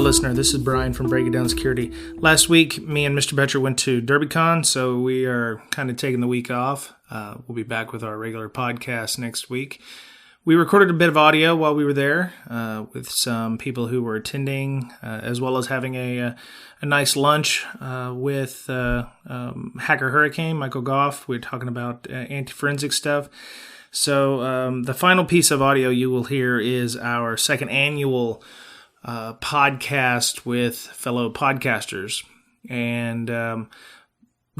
listener. This is Brian from Break It Down Security. Last week, me and Mr. Boettcher went to DerbyCon, so we are kind of taking the week off. We'll be back with our regular podcast next week. We recorded a bit of audio while we were there with some people who were attending, as well as having a nice lunch with Hacker Hurricane, Michael Goff. We were talking about anti-forensic stuff. So the final piece of audio you will hear is our second annual podcast with fellow podcasters. And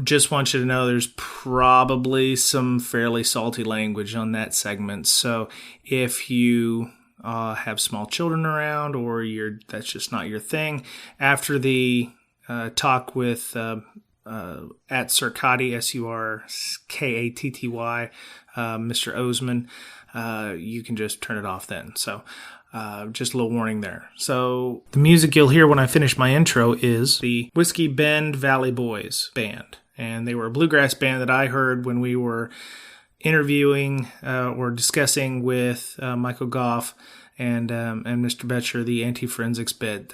just want you to know there's probably some fairly salty language on that segment. So if you have small children around or that's just not your thing, after the talk with at Surkatty, Surkatty, Mr. Osman, you can just turn it off then. So just a little warning there. So the music you'll hear when I finish my intro is the Whiskey Bend Valley Boys band. And they were a bluegrass band that I heard when we were interviewing or discussing with Michael Goff and Mr. Boettcher the anti-forensics bit.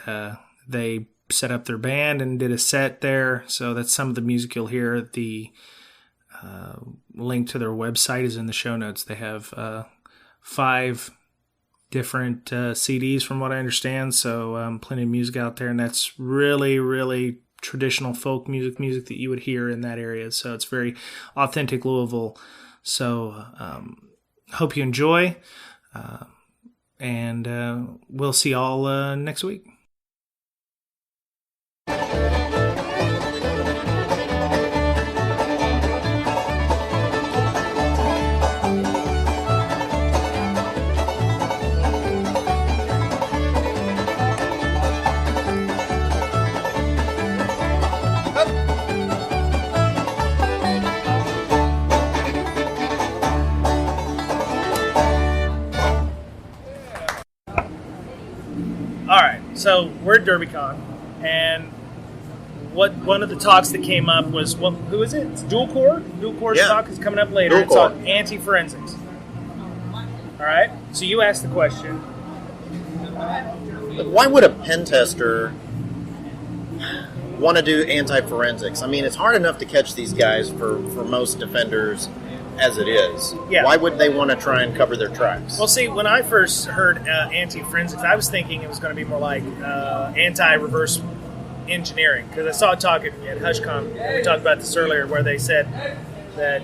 They set up their band and did a set there. So that's some of the music you'll hear. The link to their website is in the show notes. They have 5 different CDs from what I understand. So plenty of music out there. And that's really, really traditional folk music that you would hear in that area. So it's very authentic Louisville. So hope you enjoy. And we'll see y'all next week. So we're at DerbyCon, and one of the talks that came up was, who is it? It's Dual Core? Dual Core's talk is coming up later. It's on anti-forensics. All right? So you asked the question. Why would a pen tester want to do anti-forensics? I mean, it's hard enough to catch these guys for most defenders as it is. Yeah. Why would they want to try and cover their tracks? Well, see, when I first heard anti-forensics, I was thinking it was going to be more like anti-reverse engineering, because I saw a talk at HushCon, and we talked about this earlier, where they said that,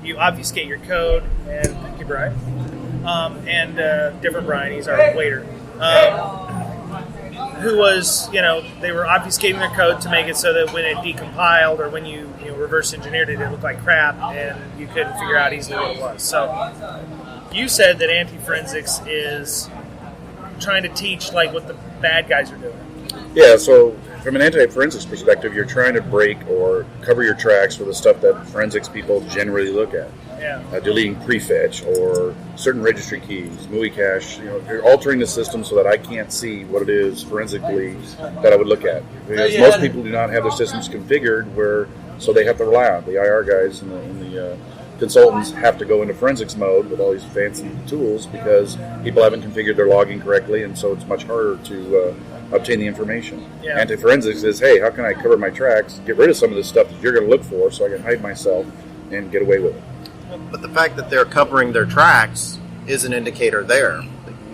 you obfuscate your code, and thank you, Brian, and different Brian, he's our waiter, who was, they were obfuscating their code to make it so that when it decompiled or when you reverse engineered it, it looked like crap and you couldn't figure out easily what it was. So you said that anti-forensics is trying to teach like what the bad guys are doing. Yeah, so from an anti-forensics perspective, you're trying to break or cover your tracks for the stuff that forensics people generally look at. Yeah. Deleting prefetch or certain registry keys, MUI cache. You're altering the system so that I can't see what it is forensically that I would look at. Because most people do not have their systems configured so they have to rely on the IR guys and the consultants have to go into forensics mode with all these fancy tools because people haven't configured their logging correctly, and so it's much harder to obtain the information. Yeah. Anti-forensics is, hey, how can I cover my tracks, get rid of some of the stuff that you're going to look for so I can hide myself and get away with it. But the fact that they're covering their tracks is an indicator there.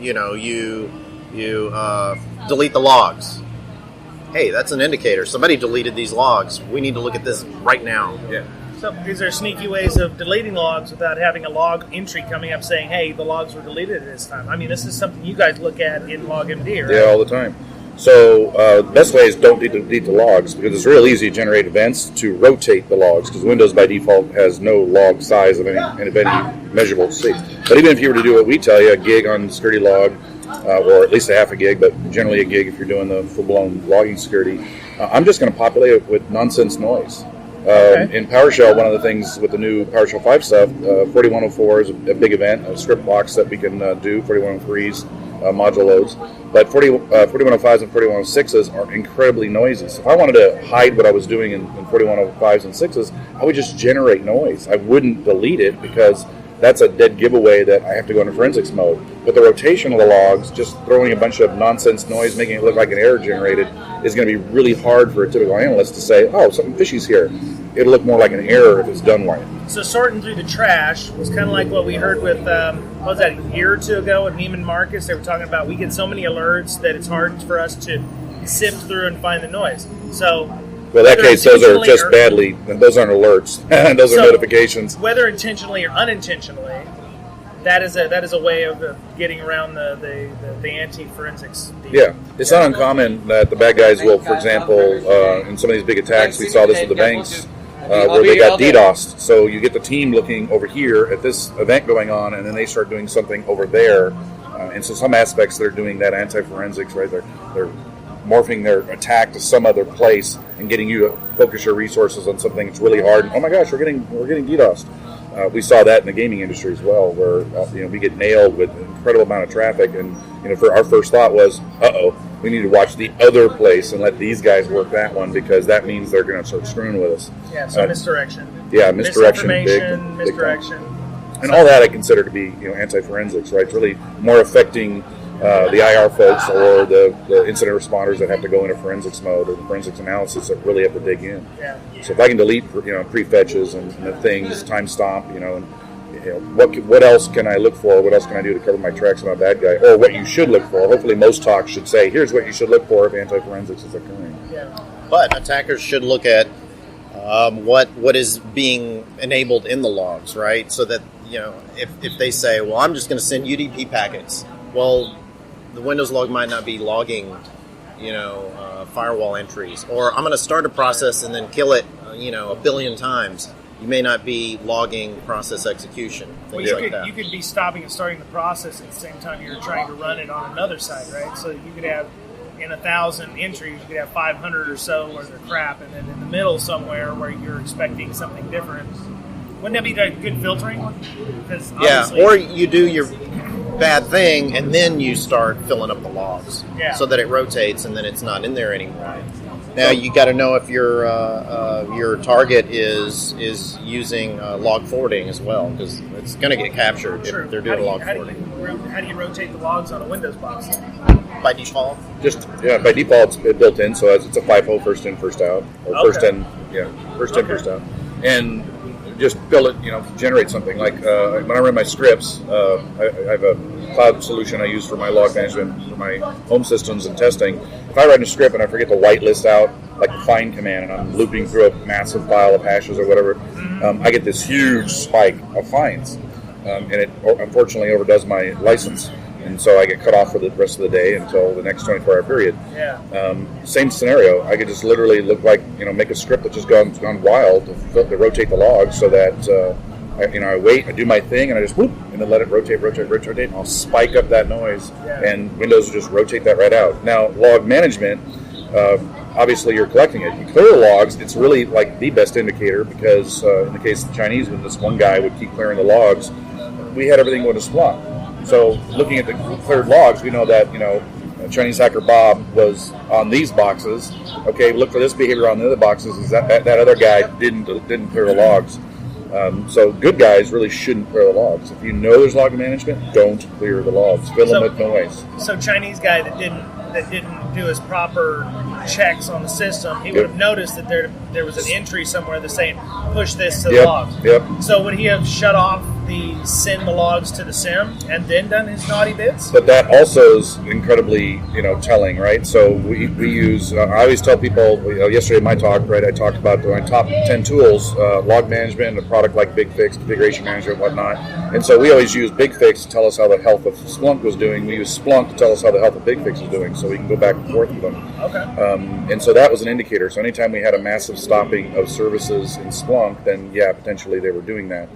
You delete the logs. Hey, that's an indicator. Somebody deleted these logs. We need to look at this right now. Yeah. So is there sneaky ways of deleting logs without having a log entry coming up saying, hey, the logs were deleted at this time? I mean, this is something you guys look at in LogMD, right? Yeah, all the time. So the best way is don't delete the logs, because it's real easy to generate events to rotate the logs, because Windows by default has no log size of any measurable state. But even if you were to do what we tell you, a gig on the security log, or at least a half a gig, but generally a gig if you're doing the full-blown logging security, I'm just going to populate it with nonsense noise. In PowerShell, one of the things with the new PowerShell 5 stuff, 4104 is a big event, script blocks that we can do, 4103s, module loads. But 4105s and 4106s are incredibly noisy. So if I wanted to hide what I was doing in 4105s and 6s, I would just generate noise. I wouldn't delete it because that's a dead giveaway that I have to go into forensics mode. But the rotation of the logs, just throwing a bunch of nonsense noise, making it look like an error generated, is going to be really hard for a typical analyst to say, oh, something fishy's here. It'll look more like an error if it's done right. So sorting through the trash was kind of like what we heard with, what was that, a year or two ago with Neiman Marcus? They were talking about we get so many alerts that it's hard for us to sift through and find the noise. So, well, in that case, those are just badly, those aren't alerts. Those are notifications. Whether intentionally or unintentionally, that is a way of getting around the anti-forensics. Yeah, it's not uncommon that the bad guys will, for example, in some of these big attacks, we saw this with the banks, where they got DDoSed. So you get the team looking over here at this event going on, and then they start doing something over there. And so some aspects they're doing that anti-forensics, right? They're morphing their attack to some other place and getting you to focus your resources on something that's really hard. And, oh my gosh, we're getting DDoSed. We saw that in the gaming industry as well, where we get nailed with an incredible amount of traffic, and for our first thought was, we need to watch the other place and let these guys work that one, because that means they're going to start screwing with us. Yeah, so misdirection. Yeah, misdirection, misdirection. And all that I consider to be anti-forensics, right? It's really more affecting the IR folks or the incident responders that have to go into forensics mode, or the forensics analysis that really have to dig in. Yeah. So if I can delete prefetches and the things, time stomp, and what else can I look for? What else can I do to cover my tracks on a bad guy? Or what you should look for. Hopefully most talks should say, here's what you should look for if anti-forensics is occurring. Yeah. But attackers should look at what is being enabled in the logs, right? So that, if they say, well, I'm just going to send UDP packets, well, the Windows log might not be logging, firewall entries. Or I'm going to start a process and then kill it, a billion times. You may not be logging process execution, things like that. You could be stopping and starting the process at the same time you're trying to run it on another side, right? So you could have, in 1,000 entries, you could have 500 or so where they're crap, and then in the middle somewhere where you're expecting something different. Wouldn't that be good filtering? Or you do your bad thing and then you start filling up the logs so that it rotates and then it's not in there anymore. Now you got to know if your target is using log forwarding as well, because it's going to get captured if they're doing log forwarding. How do you rotate the logs on a Windows box? By default? By default it's built in, so it's a FIFO, first in, first out, or first in, first out, and just build it, generate something. Like when I run my scripts, I have a cloud solution I use for my log management for my home systems and testing. If I write a script and I forget to whitelist out, like the find command, and I'm looping through a massive file of hashes or whatever, I get this huge spike of finds, and it unfortunately overdoes my license. And so I get cut off for the rest of the day until the next 24-hour period. Yeah. Same scenario. I could just literally look like, make a script that's just gone wild to rotate the logs, so that I wait, I do my thing, and I just whoop, and then let it rotate, and I'll spike up that noise, and Windows will just rotate that right out. Now, log management, obviously you're collecting it. You clear the logs, it's really like the best indicator, because in the case of the Chinese, when this one guy would keep clearing the logs, we had everything go to Splunk. So looking at the cleared logs, we know that, Chinese hacker Bob was on these boxes. Okay, look for this behavior on the other boxes. Is that other guy didn't clear the logs. So good guys really shouldn't clear the logs. If you know there's log management, don't clear the logs. Fill them with noise. So Chinese guy that didn't do his proper checks on the system, he would have noticed that there was an entry somewhere that's saying push this to the logs. Yep. So would he have shut off the send the logs to the SIM and then done his naughty bits? But that also is incredibly telling, right? So we use. I always tell people. Yesterday in my talk, right, I talked about my top 10 tools: log management, a product like BigFix, configuration management, whatnot. And so we always use BigFix to tell us how the health of Splunk was doing. We use Splunk to tell us how the health of BigFix is doing, so we can go back and forth with them. Okay. And so that was an indicator. So anytime we had a massive stopping of services in Splunk, then potentially they were doing that.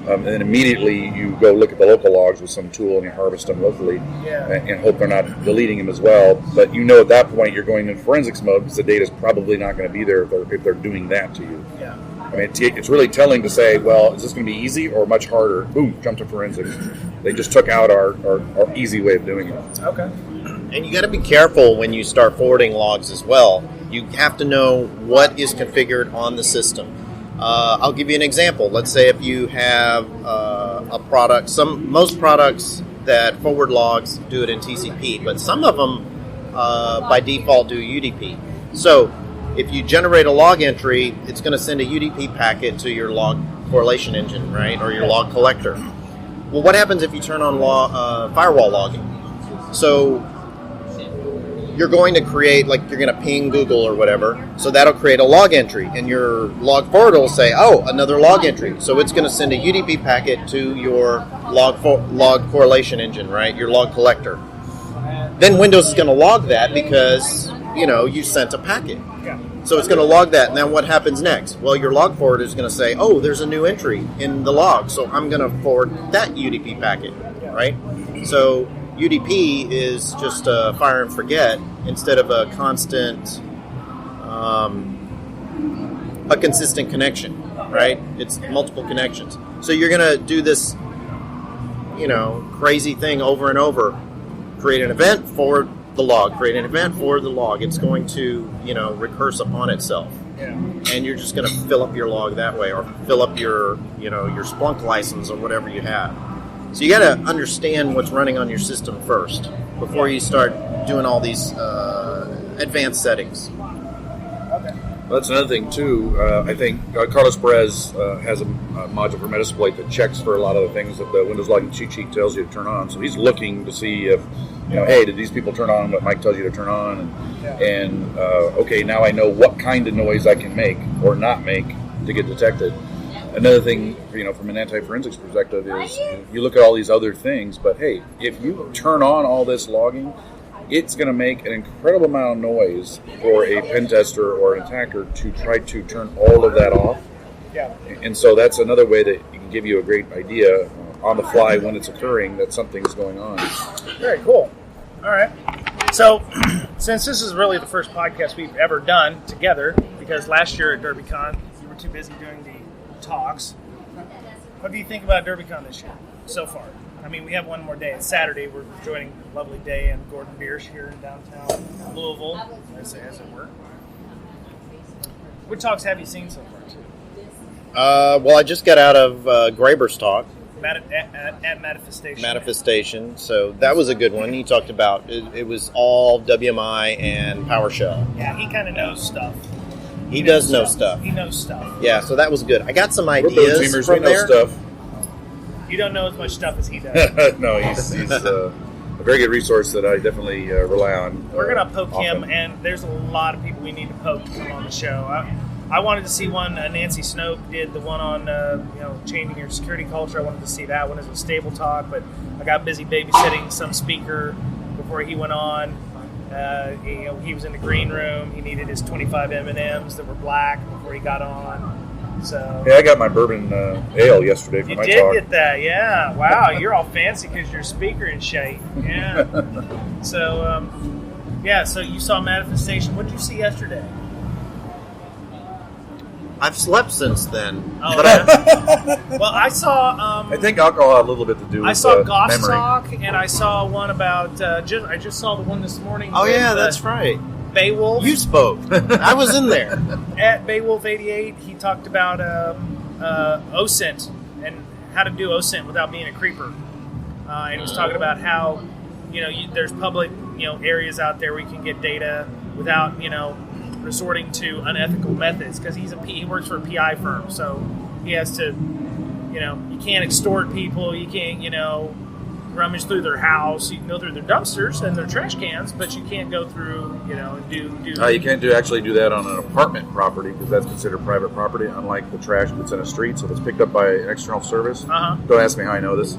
And then immediately you go look at the local logs with some tool and you harvest them locally and hope they're not deleting them as well. But at that point you're going in forensics mode, because the data is probably not going to be there if they're doing that to you. Yeah. I mean, it's really telling to say, well, is this going to be easy or much harder? Boom, jump to forensics. They just took out our easy way of doing it. Okay. And you got to be careful when you start forwarding logs as well. You have to know what is configured on the system. I'll give you an example. Let's say if you have a product. Most products that forward logs do it in TCP, but some of them by default do UDP. So if you generate a log entry, it's going to send a UDP packet to your log correlation engine, right, or your log collector. Well, what happens if you turn on firewall logging? So you're going to create, like you're going to ping Google or whatever, so that'll create a log entry, and your log forwarder will say, oh, another log entry. So it's going to send a UDP packet to your log correlation engine, right, your log collector. Then Windows is going to log that because, you sent a packet. Yeah. So it's going to log that, and then what happens next? Well, your log forwarder is going to say, oh, there's a new entry in the log, so I'm going to forward that UDP packet, right? So UDP is just a fire and forget instead of a constant, a consistent connection, right? It's multiple connections. So you're going to do this, crazy thing over and over. Create an event, forward the log. Create an event, forward the log. It's going to, recurse upon itself. Yeah. And you're just going to fill up your log that way, or fill up your, your Splunk license or whatever you have. So you got to understand what's running on your system first before you start doing all these advanced settings. Okay. Well, that's another thing too. I think Carlos Perez has a module for Metasploit that checks for a lot of the things that the Windows logging cheat sheet tells you to turn on. So he's looking to see if, hey, did these people turn on what Mike tells you to turn on? And okay, now I know what kind of noise I can make or not make to get detected. Another thing, from an anti-forensics perspective is you look at all these other things, but hey, if you turn on all this logging, it's going to make an incredible amount of noise for a pen tester or an attacker to try to turn all of that off. Yeah. And so that's another way that it can give you a great idea on the fly when it's occurring that something's going on. Very cool. All right. So, since this is really the first podcast we've ever done together, because last year at DerbyCon, you were too busy doing the talks, what do you think about DerbyCon this year so far? I mean, we have one more day. It's Saturday. We're joining a lovely day in Gordon Biersch here in downtown Louisville, as it were. What talks have you seen so far, too? Well, I just got out of Graeber's talk. At Manifestation. Manifestation. So that was a good one. He talked about, it was all WMI and PowerShell. Yeah, he kind of knows stuff. He does know stuff. He knows stuff. Yeah, so that was good. I got some We're ideas from we know there. stuff. You don't know as much stuff as he does. No, he's a very good resource that I definitely rely on. We're going to poke him, and there's a lot of people we need to poke to come on the show. I wanted to see one. Nancy Snoke did the one on changing your security culture. I wanted to see that one as a stable talk, but I got busy babysitting some speaker before he went on. He was in the green room. He needed his 25 M&Ms that were black before he got on. So yeah, I got my bourbon ale yesterday for my talk. You did get that, yeah. Wow, you're all fancy because you're a speaker and shit. Yeah. So, so you saw Manifestation. What did you see yesterday? I've slept since then. Oh, yeah. Well, I saw... I think alcohol had a little bit to do with I saw Goss memory. Talk, and I saw one about... I just saw the one this morning. Oh, with, yeah, that's right. Beowulf. You spoke. I was in there. At Beowulf 88, he talked about OSINT and how to do OSINT without being a creeper. And he was talking about how, there's public, areas out there where you can get data without, resorting to unethical methods, because he works for a PI firm, so he has to, you can't extort people, you can't, rummage through their house. You can go through their dumpsters and their trash cans, but you can't go through, and do. You can't actually do that on an apartment property, because that's considered private property, unlike the trash that's in a street. So if it's picked up by an external service, Don't ask me how I know this.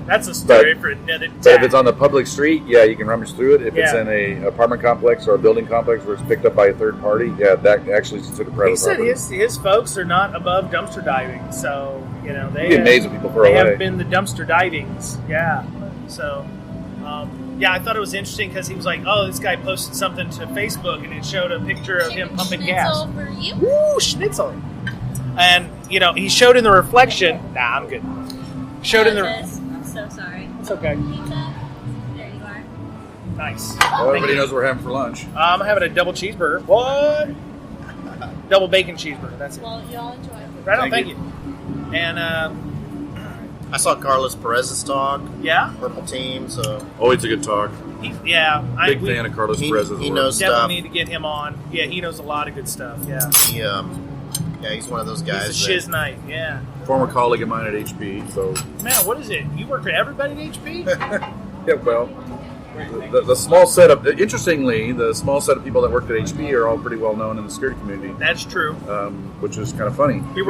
That's a story for another time. But if it's on the public street, yeah, you can rummage through it. If it's in a apartment complex or a building complex where it's picked up by a third party, yeah, that actually is considered private property. He said his folks are not above dumpster diving, so they get amazed when people throw they away. have been the dumpster divings, yeah. So, I thought it was interesting because he was like, "Oh, this guy posted something to Facebook and it showed a picture of him pumping gas." Schnitzel for you? Woo, schnitzel! And he showed in the reflection. Nah, I'm good. Showed in the. I'm so sorry. It's okay. Pizza. There you are. Nice. Well, everybody knows what we're having for lunch. I'm having a double cheeseburger. What? Double bacon cheeseburger. That's it. Well, y'all enjoy. Right on. Thank you. And I saw Carlos Perez's talk. Yeah, Purple Team. So Always a good talk. Big Fan of Carlos Perez's he work. knows definitely stuff. need to get him on. Yeah, he knows a lot of good stuff. Yeah, He's one of those guys. he's a shiz knight. Yeah, Former colleague of mine at HP. So man, what is it? You work for everybody at HP? yeah, well, the small setup. Interestingly, the small set of people that worked at HP are all pretty well known in the security community. That's true. Which is kind of funny. You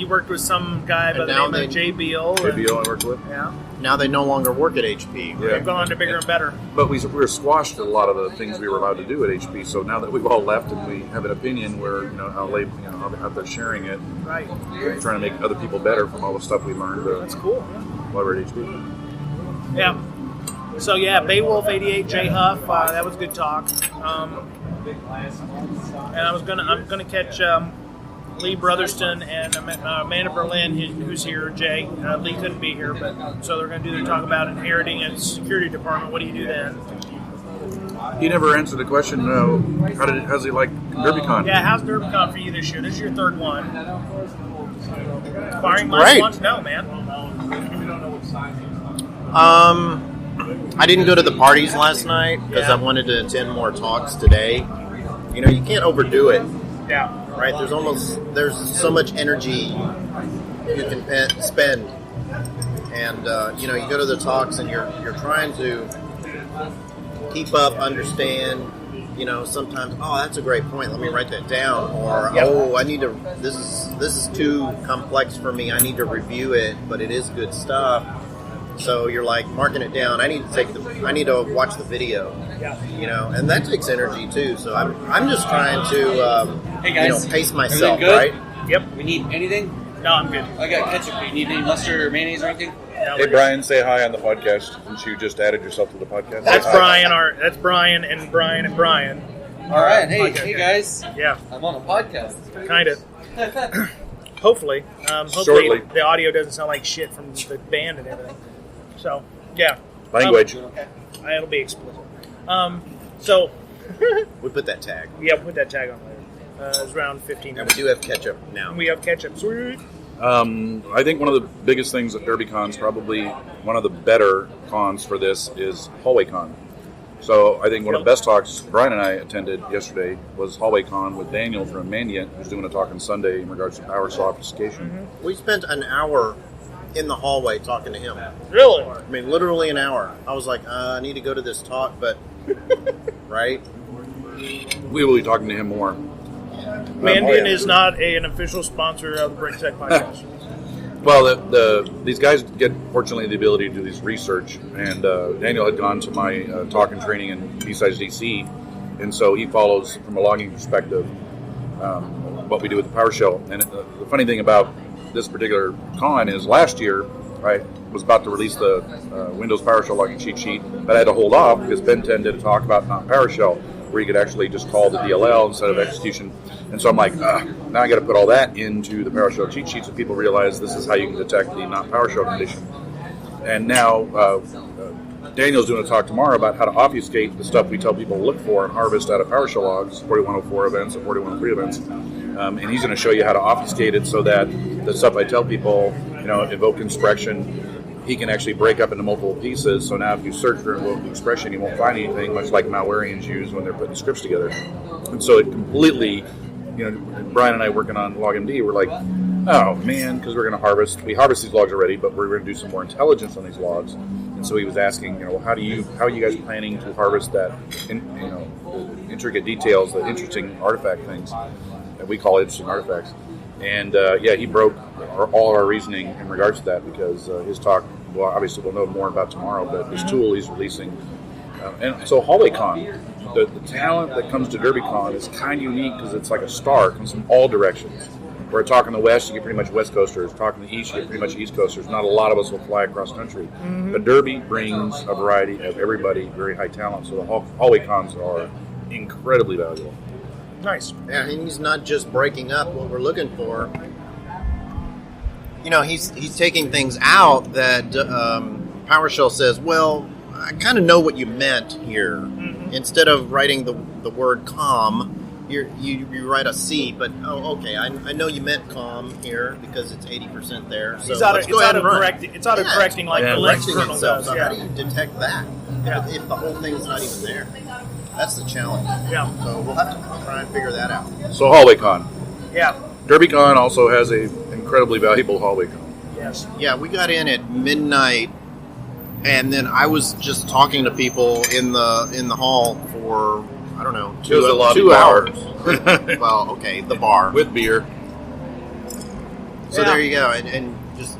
worked with some guy by the name of Jay Beal. Jay Beal I worked with. Yeah. Now they no longer work at HP. They've gone to bigger and better. But we were squashed a lot of the things we were allowed to do at HP. So now that we've all left and we have an opinion, we're how out there sharing it, Right. We're trying to make other people better from all the stuff we learned. That's cool. While we're at HP. Yeah. So yeah, Beowulf 88, Jay Huff. That was a good talk. And I'm gonna catch Lee Brotherston and Amanda Berlin, who's here. Jay Lee couldn't be here, but so they're going to do their talk about inheriting a security department. What do you do then? He never answered the question. How's he like DerbyCon? Yeah, how's DerbyCon for you this year? This is your third one. Firing Great. one? No, man. I didn't go to the parties last night because I wanted to attend more talks today. You can't overdo it. Yeah. Right? There's so much energy you can spend, and you go to the talks and you're trying to keep up, understand. Sometimes, that's a great point. Let me write that down. Or I need to. This is too complex for me. I need to review it, but it is good stuff. So you're like marking it down. I need to watch the video. Yeah. And that takes energy too. So I'm just trying to Hey guys, pace myself, good? right? Yep. We need anything? No, I'm good. I got ketchup. You need any mustard or mayonnaise or anything? No, Hey Brian, say hi on the podcast since you just added yourself to the podcast. That's Say hi. Brian. That's Brian and Brian and Brian. All right. Hey, Okay. hey guys. Yeah, I'm on a podcast. kind of. Hopefully, Shortly. the audio doesn't sound like shit from the band and everything. So, yeah. Language. It'll be explicit. So, We put that tag, yeah, put that tag on later. It's around 15 and we minutes. do have ketchup now. We have ketchup. Sweet. I think one of the biggest things at DerbyCon is probably one of the better cons for this is HallwayCon. So I think one of the best talks Brian and I attended yesterday was HallwayCon with Daniel from Mandiant, who's doing a talk on Sunday in regards to PowerShell obfuscation. We spent an hour in the hallway talking to him. Really? I mean, literally an hour. I was like, I need to go to this talk, but right? We will be talking to him more. Mandiant is not an official sponsor of the Break Tech podcast. Well, these guys get, fortunately, the ability to do this research, and Daniel had gone to my talk and training in B-Sides DC, and so he follows, from a logging perspective, what we do with the PowerShell. And the funny thing about this particular con is last year, I was about to release the Windows PowerShell logging cheat sheet, but I had to hold off because Ben 10 did a talk about not PowerShell, where you could actually just call the DLL instead of execution. And so I'm like, now I got to put all that into the PowerShell cheat sheet so people realize this is how you can detect the not PowerShell condition. And now Daniel's doing a talk tomorrow about how to obfuscate the stuff we tell people to look for and harvest out of PowerShell logs, 4104 events and 4103 events. And he's going to show you how to obfuscate it so that the stuff I tell people, invoke expression, he can actually break up into multiple pieces. So now if you search for invoke expression, you won't find anything, much like malwareans use when they're putting scripts together. And so it completely, Brian and I working on LogMD, we're like, oh man, because we harvest these logs already, but we're going to do some more intelligence on these logs. And so he was asking, how are you guys planning to harvest that, the intricate details, the interesting artifact things that we call interesting artifacts. And he broke all our reasoning in regards to that because his talk, well, obviously we'll know more about tomorrow, but his tool he's releasing. And so HallwayCon, the talent that comes to DerbyCon is kind of unique because it's like a star. It comes from all directions. Where talking the West, you get pretty much West Coasters. Talking the East, you get pretty much East Coasters. Not a lot of us will fly across country. Mm-hmm. But Derby brings a variety of everybody, very high talent. So the HallwayCons are incredibly valuable. Nice. Yeah, and he's not just breaking up what we're looking for. He's taking things out that PowerShell says, well, I kind of know what you meant here. Mm-hmm. Instead of writing the word com, you write a C, but okay, I know you meant com here because it's 80% there. So it's auto-correcting like the Linux kernel itself. does. So Yeah. how do you detect that if the whole thing's not even there? That's the challenge. Yeah. So we'll have to try and figure that out. So HallwayCon. Yeah. DerbyCon also has a incredibly valuable HallwayCon. Yes. Yeah, we got in at midnight, and then I was just talking to people in the hall for I don't know, 2 hours. Well, okay, the bar With beer. So there you go, and just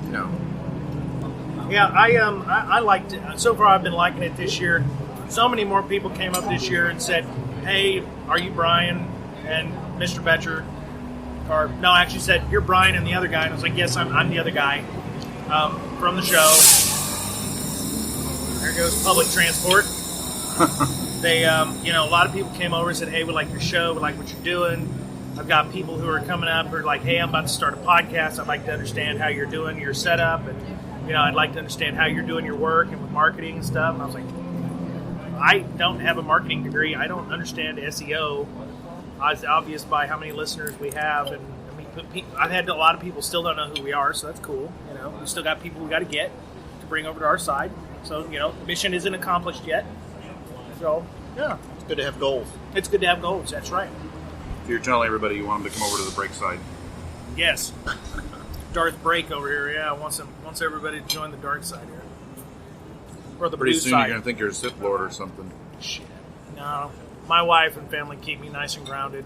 you know. Yeah, I liked it. So far, I've been liking it this year. So many more people came up this year and said, "Hey, are you Brian and Mr. Boettcher?" Or no, I actually said, "You're Brian and the other guy." And I was like, "Yes, I'm the other guy from the show." There goes public transport. They, a lot of people came over and said, "Hey, we like your show. We like what you're doing." I've got people who are coming up who are like, "Hey, I'm about to start a podcast. I'd like to understand how you're doing your setup, and I'd like to understand how you're doing your work and with marketing and stuff." And I was like, I don't have a marketing degree. I don't understand SEO. It's obvious by how many listeners we have, and I've had a lot of people still don't know who we are, so that's cool. We still got people we got to get to bring over to our side. So the mission isn't accomplished yet. So yeah, it's good to have goals. It's good to have goals. That's right. You're telling everybody you want them to come over to the break side. Yes. Darth Break over here, yeah, wants everybody to join the dark side here. Or the Pretty blue soon side. you're going to think you're a Sith Lord or something. Shit. No. My wife and family keep me nice and grounded.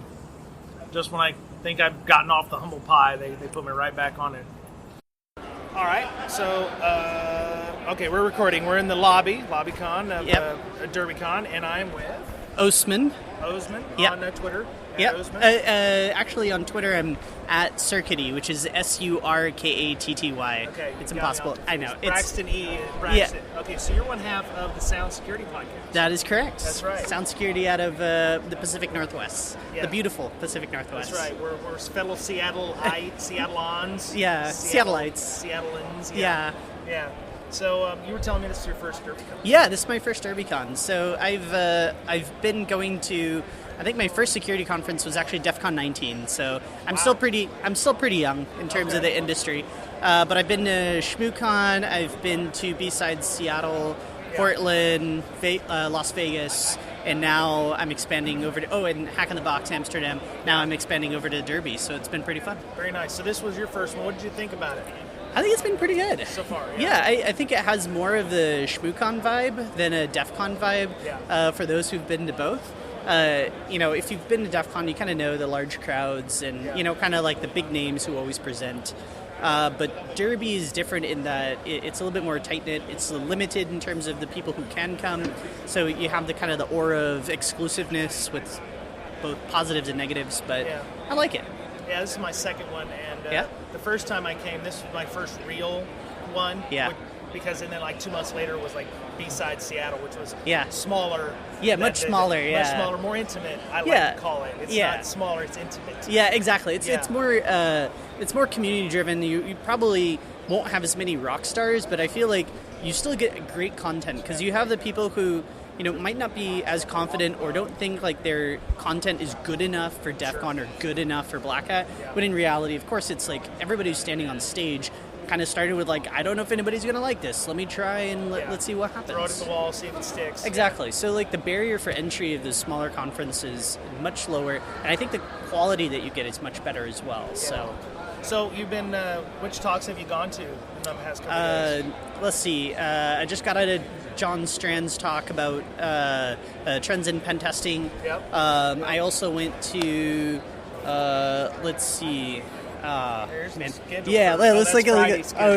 Just when I think I've gotten off the humble pie, they put me right back on it. All right, so, okay, we're recording. We're in the LobbyCon of DerbyCon, and I'm with... Osman on Twitter. Yep. Osman. Actually, on Twitter, I'm at Surkatty, which is Surkatty. Okay. It's impossible. I know. Braxton E. Braxton. Yeah. Okay, so you're one half of the Sound Security Podcast. That is correct. That's right. Sound Security out of the Pacific Northwest. Yeah. The beautiful Pacific Northwest. That's right. We're fellow Seattleans. Yeah, Seattleites. Seattleans. Yeah. Yeah. So you were telling me this is your first DerbyCon. Yeah, this is my first DerbyCon. So I've been going to... I think my first security conference was actually DEF CON 19, so I'm still pretty young in terms of the industry. But I've been to ShmooCon, I've been to B-Sides Seattle, Portland, Las Vegas, and now I'm expanding over to and Hack in the Box Amsterdam. Now I'm expanding over to Derby, so it's been pretty fun. Very nice. So this was your first one. What did you think about it? I think it's been pretty good. So far, yeah. I think it has more of the ShmooCon vibe than a DEF CON vibe for those who've been to both. If you've been to DEF CON, you kind of know the large crowds and, kind of like the big names who always present. But Derby is different in that it's a little bit more tight-knit. It's limited in terms of the people who can come. So you have the kind of the aura of exclusiveness with both positives and negatives, but I like it. Yeah, this is my second one. And the first time I came, this was my first real one. Yeah. Because and then like 2 months later was like B-Sides Seattle, which was smaller. Yeah, much smaller. Much smaller, more intimate. I like to call it. It's not smaller; it's intimate. Yeah, exactly. It's more community driven. You probably won't have as many rock stars, but I feel like you still get great content because you have the people who might not be as confident or don't think like their content is good enough for DEF CON or good enough for Black Hat. But in reality, of course, it's like everybody who's standing on stage kind of started with like, I don't know if anybody's going to like this. Let me try and let's see what happens. Throw it at the wall, see if it sticks. Exactly. So like the barrier for entry of the smaller conferences is much lower, and I think the quality that you get is much better as well. Yeah. So you've been, which talks have you gone to in the past couple of days? Let's see. I just got out of John Strand's talk about trends in pen testing. Yep. I also went to, let's see. Let's look at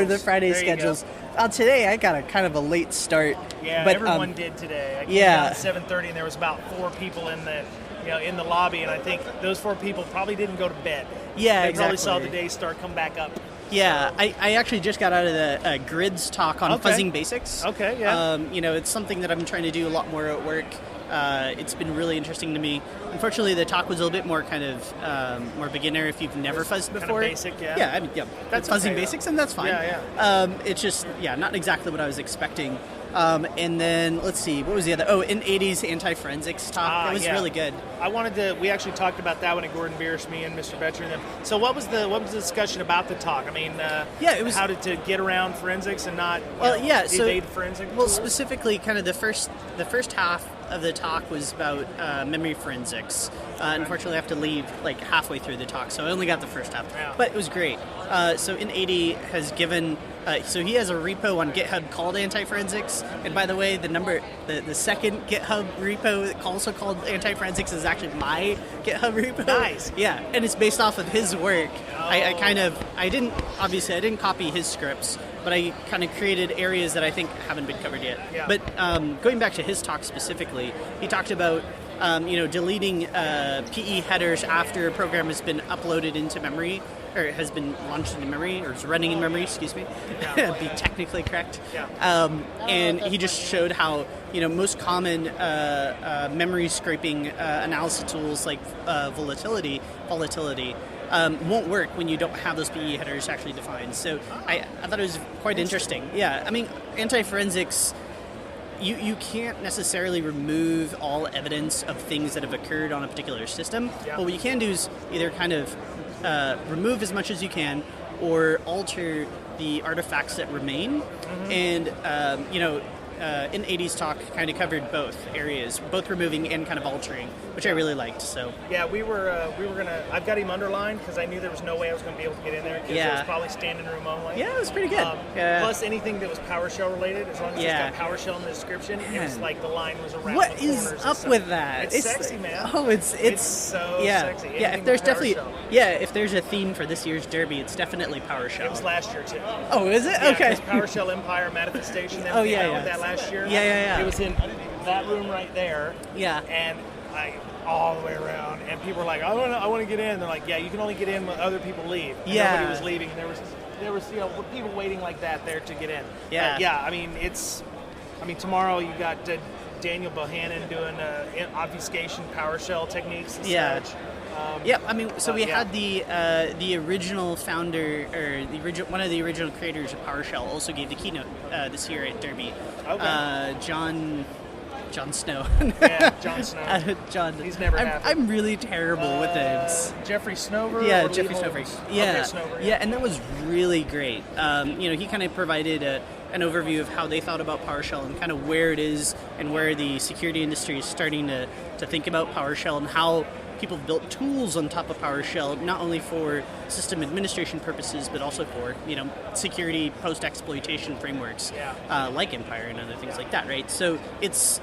the Friday schedules. Today I got a kind of a late start. Yeah, but, everyone did today. I came down at 7:30, and there was about 4 people in the lobby, and I think those 4 people probably didn't go to bed. Yeah, they exactly. probably saw the day start come back up. Yeah, I actually just got out of the Grids talk on fuzzing basics. Okay, yeah. It's something that I'm trying to do a lot more at work. It's been really interesting to me. Unfortunately, the talk was a little bit more kind of more beginner if you've never fuzzed before. Kind of basic, yeah. Yeah, that's fuzzing basics, and that's fine. Yeah. It's just, not exactly what I was expecting. And then, let's see, what was the other? Oh, in 80s anti-forensics talk. It was really good. We actually talked about that one at Gordon Bierce, me and Mr. Boettcher and them. So what was the discussion about the talk? I mean, it was how to get around forensics and not evade forensics? Well, specifically, kind of the first half of the talk was about memory forensics. Unfortunately, I have to leave like halfway through the talk, so I only got the first half. Yeah. But it was great. So In80 has given... so he has a repo on GitHub called Anti-Forensics. And by the way, the second GitHub repo also called Anti-Forensics is actually my GitHub repo. Nice. Yeah, and it's based off of his work. I didn't copy his scripts, but I kind of created areas that I think haven't been covered yet. Yeah. But going back to his talk specifically, he talked about deleting PE headers after a program has been uploaded into memory, or has been launched into memory, or is running in memory, excuse me, be technically correct. Yeah. And he just showed how, most common memory scraping analysis tools like volatility won't work when you don't have those PE headers actually defined. So I thought it was quite interesting. Yeah, I mean, anti-forensics... You can't necessarily remove all evidence of things that have occurred on a particular system. Yeah. But what you can do is either kind of remove as much as you can or alter the artifacts that remain. Mm-hmm. And, in 80s talk kind of covered both areas, both removing and kind of altering, which I really liked. So yeah, we were gonna. I've got him underlined because I knew there was no way I was going to be able to get in there. Because it was probably standing room only. Yeah, it was pretty good. Plus anything that was PowerShell related, as long as it's got PowerShell in the description, it was like the line was around. What the corners is up with that? It's sexy, man. Oh, it's so sexy. Yeah, if there's if there's a theme for this year's Derby, it's definitely PowerShell. It was last year too. Oh, is it? Yeah, okay. PowerShell Empire Manifestation. Oh yeah. That last year. Yeah. It was in that room right there. Yeah. And all the way around, and people were like, I want to get in. They're like, yeah, you can only get in when other people leave. And nobody was leaving. And there was people waiting like that there to get in. Yeah. I mean, tomorrow you got Daniel Bohannon doing obfuscation PowerShell techniques and such. I mean, so we had the original founder, or one of the original creators of PowerShell also gave the keynote this year at Derby. Okay. John Snow. Yeah, John Snow. John. He's never happy. I'm really terrible with names. Jeffrey Snover? Yeah, Jeffrey Snover. Yeah. Okay, Snover. Yeah, and that was really great. He kind of provided an overview of how they thought about PowerShell and kind of where it is and where the security industry is starting to think about PowerShell and how people built tools on top of PowerShell, not only for system administration purposes, but also for, security post-exploitation frameworks like Empire and other things like that, right? So it's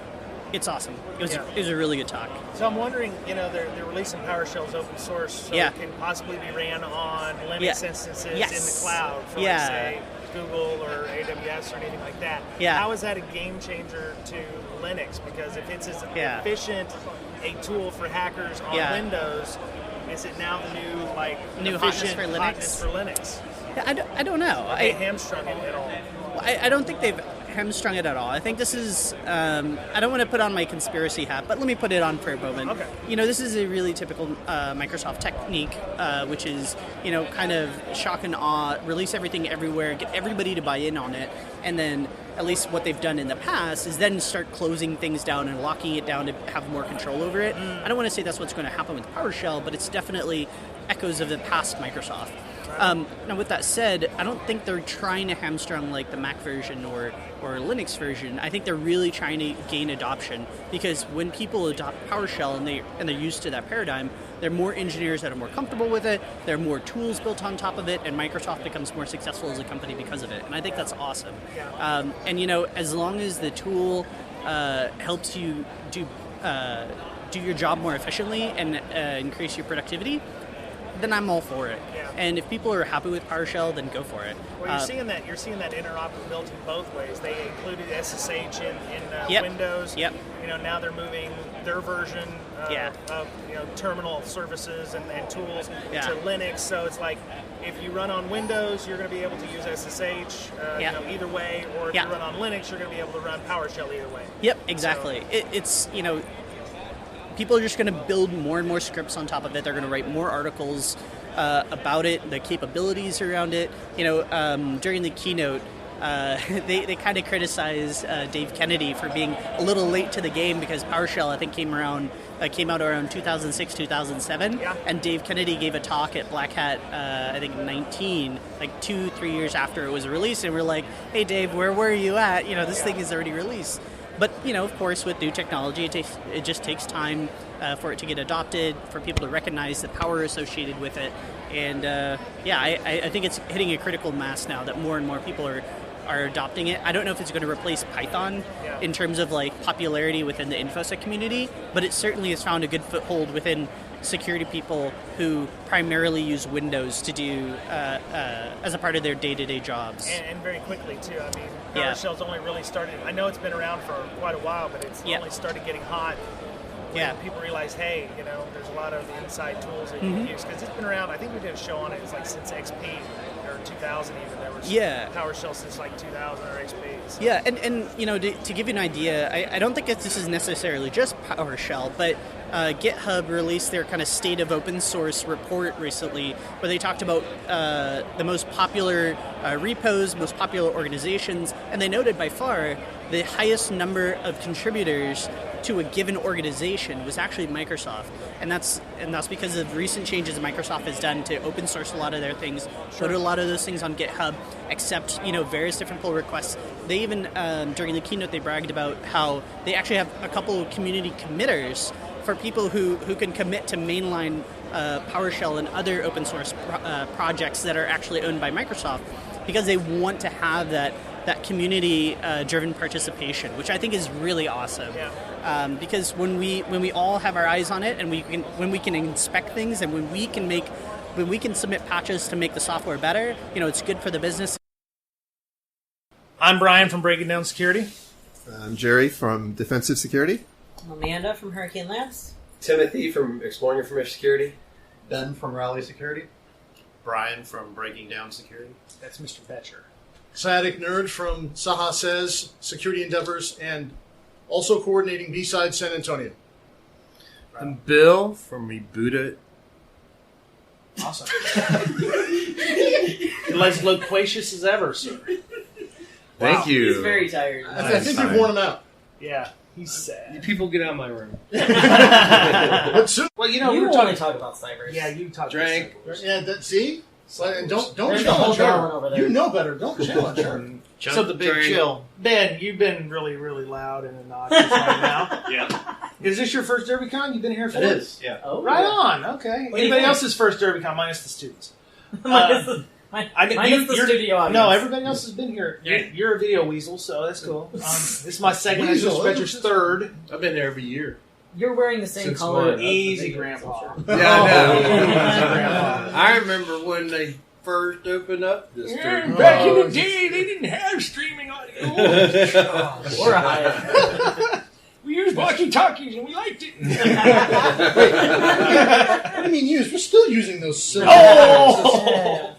awesome. It was a really good talk. So I'm wondering, they're releasing PowerShell as open source, so it can possibly be ran on Linux instances in the cloud for, like, say, Google or AWS or anything like that. Yeah. How is that a game changer to Linux? Because if it's as efficient a tool for hackers on Windows, is it now the new hotness for Linux? Yeah, I don't know. Are they hamstrung it at all? I don't think they've hamstrung it at all. I think this is, I don't want to put on my conspiracy hat, but let me put it on for a moment. Okay. This is a really typical Microsoft technique, which is, kind of shock and awe, release everything everywhere, get everybody to buy in on it, and then at least what they've done in the past is then start closing things down and locking it down to have more control over it. I don't want to say that's what's going to happen with PowerShell, but it's definitely echoes of the past Microsoft. Now, with that said, I don't think they're trying to hamstrung like the Mac version or Linux version. I think they're really trying to gain adoption, because when people adopt PowerShell and they're used to that paradigm, there are more engineers that are more comfortable with it, there are more tools built on top of it, and Microsoft becomes more successful as a company because of it. And I think that's awesome. As long as the tool helps you do your job more efficiently and increase your productivity, then I'm all for it. Yeah. And if people are happy with PowerShell, then go for it. Well, you're seeing that interoperability both ways. They included SSH in Windows. Yep. Now they're moving their version of terminal services and tools to Linux. So it's like, if you run on Windows, you're going to be able to use SSH either way, or if you run on Linux, you're going to be able to run PowerShell either way. Yep, exactly. So, it's people are just going to build more and more scripts on top of it. They're going to write more articles about it, the capabilities around it. During the keynote, they kind of criticize Dave Kennedy for being a little late to the game because PowerShell, I think, came out around 2006, 2007, and Dave Kennedy gave a talk at Black Hat, I think 19, like 2-3 years after it was released, and we're like, hey Dave, where were you at? This thing is already released. But, of course, with new technology, it just takes time for it to get adopted, for people to recognize the power associated with it. And, I think it's hitting a critical mass now that more and more people are adopting it. I don't know if it's going to replace Python in terms of, popularity within the InfoSec community, but it certainly has found a good foothold within security people who primarily use Windows to do as a part of their day-to-day jobs. And very quickly, too. I mean, PowerShell's only really started, I know it's been around for quite a while, but it's only started getting hot when people realize, hey, there's a lot of inside tools that you can use. Because it's been around, I think we did a show on it, it's since XP, or 2000 even, there was PowerShell since 2000 or XP. So. Yeah, and to give you an idea, I don't think this is necessarily just PowerShell, but GitHub released their kind of state of open source report recently, where they talked about the most popular repos, most popular organizations, and they noted by far the highest number of contributors to a given organization was actually Microsoft, and that's because of recent changes Microsoft has done to open source a lot of their things, put a lot of those things on GitHub, accept various different pull requests. They even during the keynote they bragged about how they actually have a couple of community committers for people who can commit to mainline PowerShell and other open source projects that are actually owned by Microsoft, because they want to have that community driven participation, which I think is really awesome. Because when we all have our eyes on it, and when we can inspect things, and when we can submit patches to make the software better, it's good for the business. I'm Brian from Breaking Down Security. I'm Jerry from Defensive Security. I'm Amanda from Hurricane Labs. Timothy from Exploring Information Security. Ben from Raleigh Security. Brian from Breaking Down Security. That's Mr. Boettcher. SciaticNerd from Saha Says Security Endeavors, and also coordinating B-Side San Antonio. I'm Bill from ReBoot-It. Awesome. You're as loquacious as ever, sir. Thank you. He's very tired. I think you've worn him out. Yeah, he's sad. You people get out of my room. Well, you want to talk about cyber. Yeah, you talk. Drank. Yeah, see? And don't There's a whole challenge gallon her. over there. You know better. Don't challenge her. So the big chill. Ben, you've been really, really loud and obnoxious right now. Yeah. Is this your first DerbyCon? You've been here for It is, yeah. Oh, right on. Okay. Anybody else's first DerbyCon minus the students? minus the studio audience. No, everybody else has been here. You're a video weasel, so that's cool. This is my second. Mr. Boettcher's third. I've been there every year. You're wearing the same Since color. March. Easy, Grandpa. Yeah, I know. I remember when they first opened up this stream. Back in the day, they didn't have streaming audio. Or a Hyatt. We used walkie-talkies and we liked it. What do you mean used? We're still using those silver. I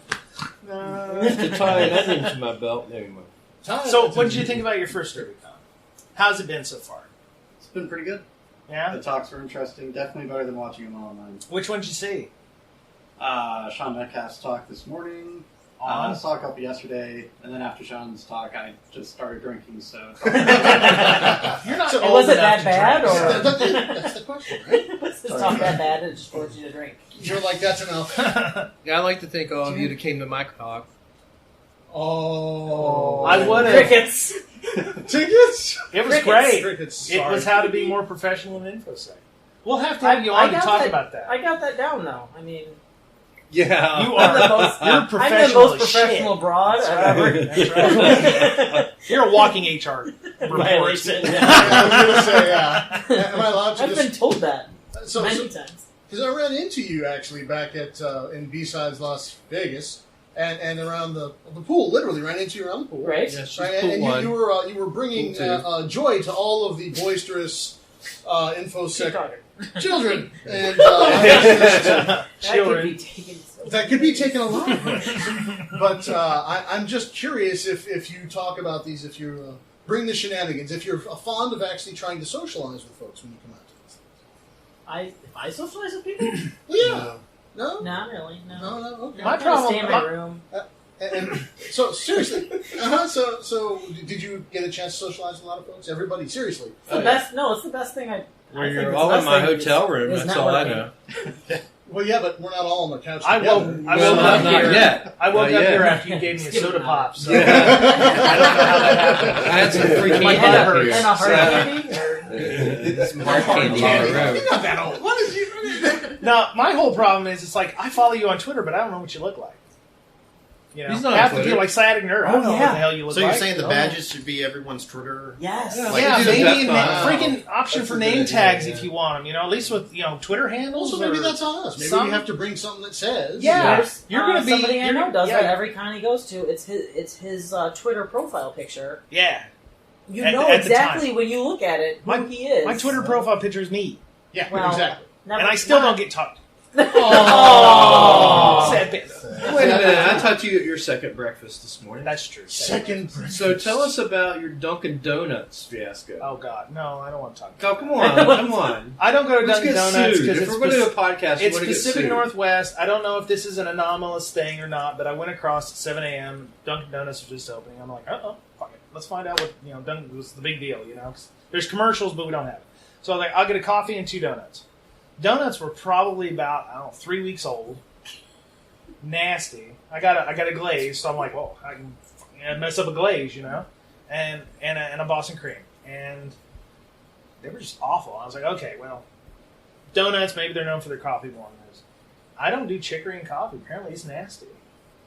used to tie an onion to my belt anyway. So, what did you think about your first DerbyCon? How's it been so far? It's been pretty good. Yeah? The talks were interesting. Definitely better than watching them online. Which one did you see? Sean Metcalf's talk this morning. I saw a couple yesterday, and then after Sean's talk, I just started drinking, so... You're not so was it that bad, or...? That's the question, right? Was his talk that bad, it just forced you to drink? You're like, that's enough. Yeah, I like to thank all of you that came to my talk. Oh. I would have. Crickets! Tickets? It was great. It was how to be more professional in InfoSec. We'll have to have you on to talk about that. I got that down, though. I mean... Yeah. You are I'm the most professional broad I've ever... That's right. You're a walking HR report. I was going to say, am I allowed to I've been told that many times. Because I ran into you, actually, back at in B-Sides Las Vegas, and around the pool, literally ran into you around the pool. Right. Yes, Right? And you were bringing joy to all of the boisterous InfoSec children. And children. That could be taken a lot of ways. But I'm just curious if you talk about these, if you bring the shenanigans, if you're fond of actually trying to socialize with folks when you come out to these things. If I socialize with people? Well, yeah. No? Not really, no. No, okay. My I problem... stay in my room. And so seriously, so did you get a chance to socialize with a lot of folks? Everybody, seriously. It's the best. No, it's the best thing. Well, you're all in my hotel room. That's all I know. Well, yeah, but we're not all on the couch. I woke up here after you gave me a soda pop. So I don't know how that happened. I had some free candy and a hard candy. Some hard candy in the room. You're not that old. What is you? Now, my whole problem is, it's like, I follow you on Twitter, but I don't know what you look like. You know, He's not half on the people like SciaticNerd. I don't know what the hell you look So like. you're saying the badges should be everyone's Twitter? Yes. Yeah, maybe a freaking option for name tags if you want them. You know, at least with Twitter handles. So maybe that's on us. Maybe we have to bring something that says. Yeah, you're going to be. Somebody I know does that every con he goes to. It's his Twitter profile picture. Yeah. You know exactly when you look at it who he is. My Twitter profile picture is me. Yeah, Well, exactly. And I still don't get talked. Oh, sad bit. Wait a minute, I taught you at your second breakfast this morning. That's true. Second breakfast. So tell us about your Dunkin' Donuts fiasco. Oh God, no, I don't want to talk. Oh, come on. I don't go to Let's Dunkin' get Donuts sued. because If we're going to do a podcast, it's we're going to get Pacific sued. Northwest. I don't know if this is an anomalous thing or not, but I went across at 7 a.m. Dunkin' Donuts was just opening. I'm like, fuck it. Let's find out what Dunkin' was the big deal, 'cause there's commercials, but we don't have it. So I was like, I'll get a coffee and 2 donuts. Donuts were probably about 3 weeks old. Nasty. I got a glaze, so I'm like, well, I can mess up a glaze, and a Boston cream, and they were just awful. I was like, okay, well, donuts, maybe they're known for their coffee more than this. I don't do chicory and coffee. Apparently, it's nasty.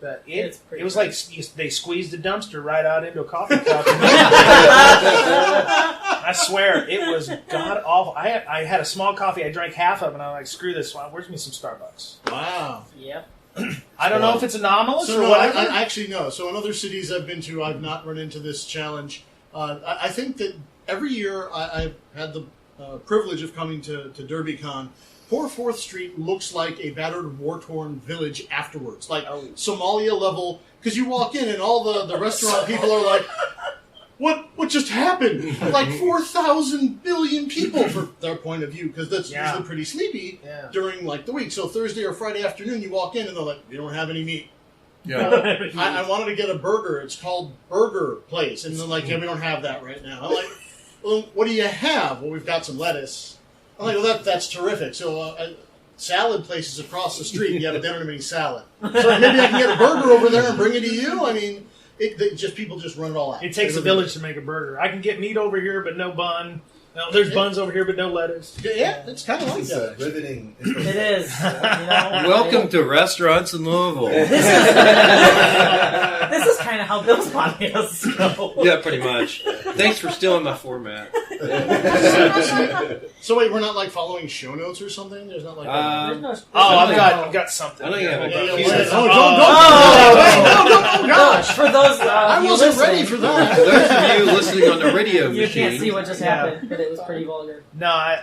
But it was like they squeezed a dumpster right out into a coffee cup. I swear, it was god awful. I had a small coffee. I drank half of it, and I'm like, screw this. Where's me some Starbucks? Wow. Yep. I don't know if it's anomalous So or no, whatever. I actually know. So in other cities I've been to, I've not run into this challenge. I think that every year I've had the privilege of coming to DerbyCon. Poor 4th Street looks like a battered, war-torn village afterwards. Like Somalia level, because you walk in and all the restaurant people are like, what just happened? Like 4,000 billion people from their point of view, because that's usually pretty sleepy during like the week. So Thursday or Friday afternoon, you walk in and they're like, you don't have any meat. Yeah. I wanted to get a burger. It's called Burger Place. And they're like, yeah, we don't have that right now. I'm like, well, what do you have? Well, we've got some lettuce. I'm like, well, that's terrific. So salad places across the street, yeah, but they don't have any salad. So maybe I can get a burger over there and bring it to you? I mean, people just run it all out. It takes a village to make a burger. I can get meat over here, but no bun. No, there's buns over here, but no lettuce. Yeah, it's kind of like that. Riveting. It is. Welcome to restaurants in Louisville. This is kind of how Bill's podcast goes. Yeah, pretty much. Thanks for stealing my format. So wait, we're not like following show notes or something? There's not like. I've got something. I don't even have a Gosh, for those I wasn't ready for that. For those of you listening on the radio you machine, can't see what just happened, but it was pretty vulgar. No,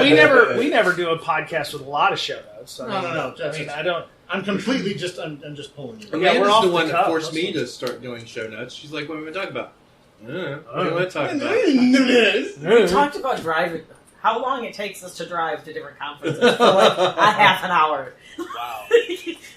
we never do a podcast with a lot of show notes. No. I don't. I'm completely just. I'm just pulling you. Amanda's the one that forced me to start doing show notes. She's like, "What are we talking about?" What do you want to talk about? We talked about driving. How long it takes us to drive to different conferences for like a half an hour. Wow.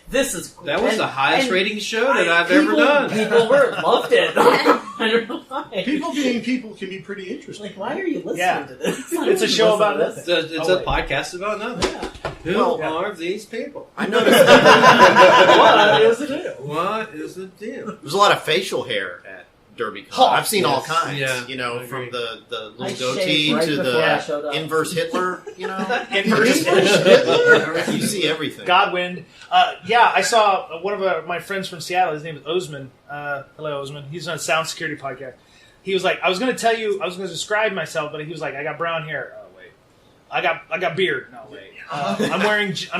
This is That was the highest rating show that I've ever done. People loved it. I don't know why. People being people can be pretty interesting. Like, why are you listening to this? It's a show about nothing. It's a podcast about nothing. Yeah. Who are these people? I noticed. What is the deal? There's a lot of facial hair at DerbyCon. I've seen all kinds. Yeah, from the little I goatee shaved right to before I showed the up. inverse Hitler. Inverse Hitler. You see everything. Godwind. I saw one of my friends from Seattle. His name is Osman. Hello, Osman. He's on a sound security podcast. He was like, I was going to describe myself, but he was like, I got brown hair. Oh wait, I got beard. No wait. I'm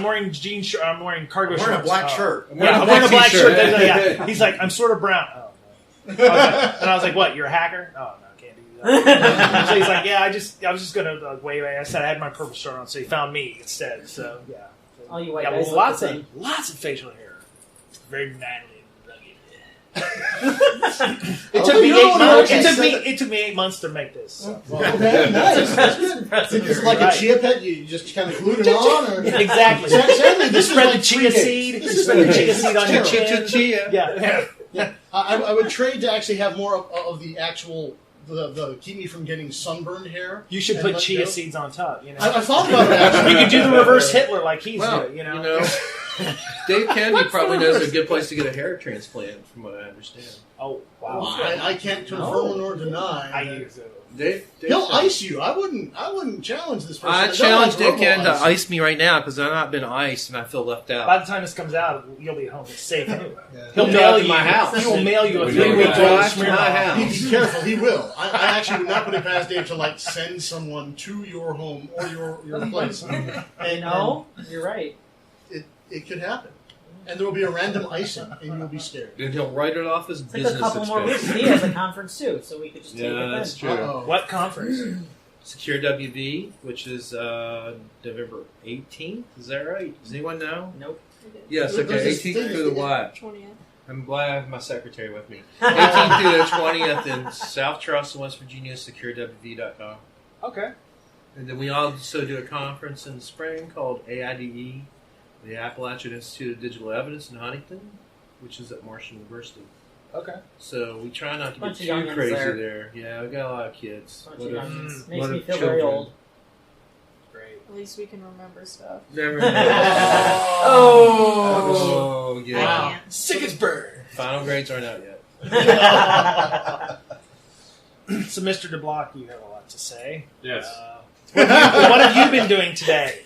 wearing jeans. I'm wearing cargo shorts. I'm wearing a black shirt. I'm wearing a black shirt. Yeah. He's like, I'm sort of brown. Oh no. And I was like, what? You're a hacker? Oh no, can't do that. So he's like, yeah, I was just gonna wave. I said I had my purple shirt on, so he found me instead. So yeah. All you white guys look lots the same. of facial hair. Very manly and rugged. It took me 8 months to make this. So. Okay, nice. That's good. Is it like a chia pet? You just kind of glued it on? Or? Exactly. Sadly, this spread the chia seed. Spread the chia seed on your chin. Yeah. I would trade to actually have more of the actual... The keep me from getting sunburned hair. You should put chia seeds on top. You know, I thought about it. Actually. We could do the reverse Hitler like he's doing. You know, Dave Kennedy probably knows a good place to get a hair transplant, from what I understand. Oh wow! Well, I can't confirm nor deny. I use it. He'll ice you. I wouldn't challenge this person. I challenge Dave Ken to ice me right now because I've not been iced and I feel left out. By the time this comes out, you'll be home. It's safe anyway. He'll mail you my house. He will mail you a 3-week drive to my house. Be careful. He will. I actually would not put it past Dave to send someone to your home or your place. No, you're right. It could happen. And there will be a random icing, and you'll be scared. And he'll write it off as it's business like a couple more weeks. He has a conference too, so we could just take it then. That's true. What conference? Secure WV, which is November 18th. Is that right? Does anyone know? Nope. Yes, okay. 18th through the what? 20th. I'm glad I have my secretary with me. 18th through the 20th in South Charleston, West Virginia, securewv.com. Okay. And then we also do a conference in the spring called AIDE, the Appalachian Institute of Digital Evidence in Huntington, which is at Marshall University. Okay. So we try not to get Bunch of too youngins crazy there. Yeah, we got a lot of kids. Bunch of youngins. Makes lot me of feel very children. old. Great. At least we can remember stuff. Never Oh, yeah. Wow. Sick as bird. Final grades aren't out yet. So, Mr. DeBlock, you have a lot to say. Yes. What have you been doing today?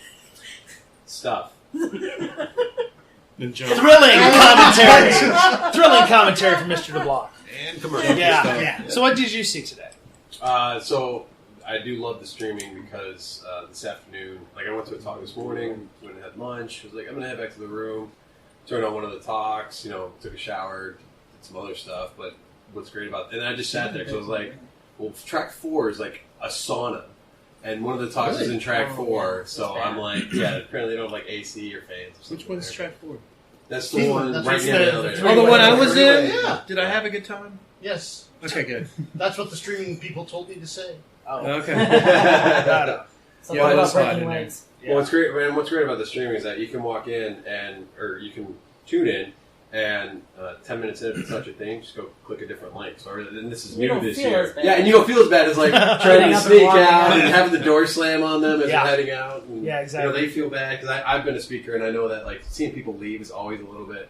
Stuff. Thrilling commentary. Thrilling commentary from Mr. DeBlock. And commercial Yeah. stuff. Yeah. So, what did you see today? So I do love the streaming because this afternoon, I went to a talk this morning, went and had lunch. I was like, I'm gonna head back to the room, turned on one of the talks, took a shower, did some other stuff. But what's great about and I just sat there because I was like, well, track 4 is like a sauna, and one of the talks is in track 4. So I'm like, apparently they don't have like AC or fans. Or Which one's track 4? That's the one right near the elevator. Oh, the one I was in? Yeah. Did I have a good time? Yes. Okay, good. That's what the streaming people told me to say. Oh. Okay. So Yeah, what that's about fine breaking in there. legs? Well, what's great, man, what's great about the streaming is that you can walk in or you can tune in, and 10 minutes in, if it's not your thing, just go click a different link. So, and this is You new don't this feel year. as bad. Yeah, and you don't feel as bad as like trying Getting to up and sneak walking out out. and having the door slam on them as Yeah. they're heading out. And, Yeah, exactly. They feel bad because I've been a speaker and I know that like seeing people leave is always a little bit.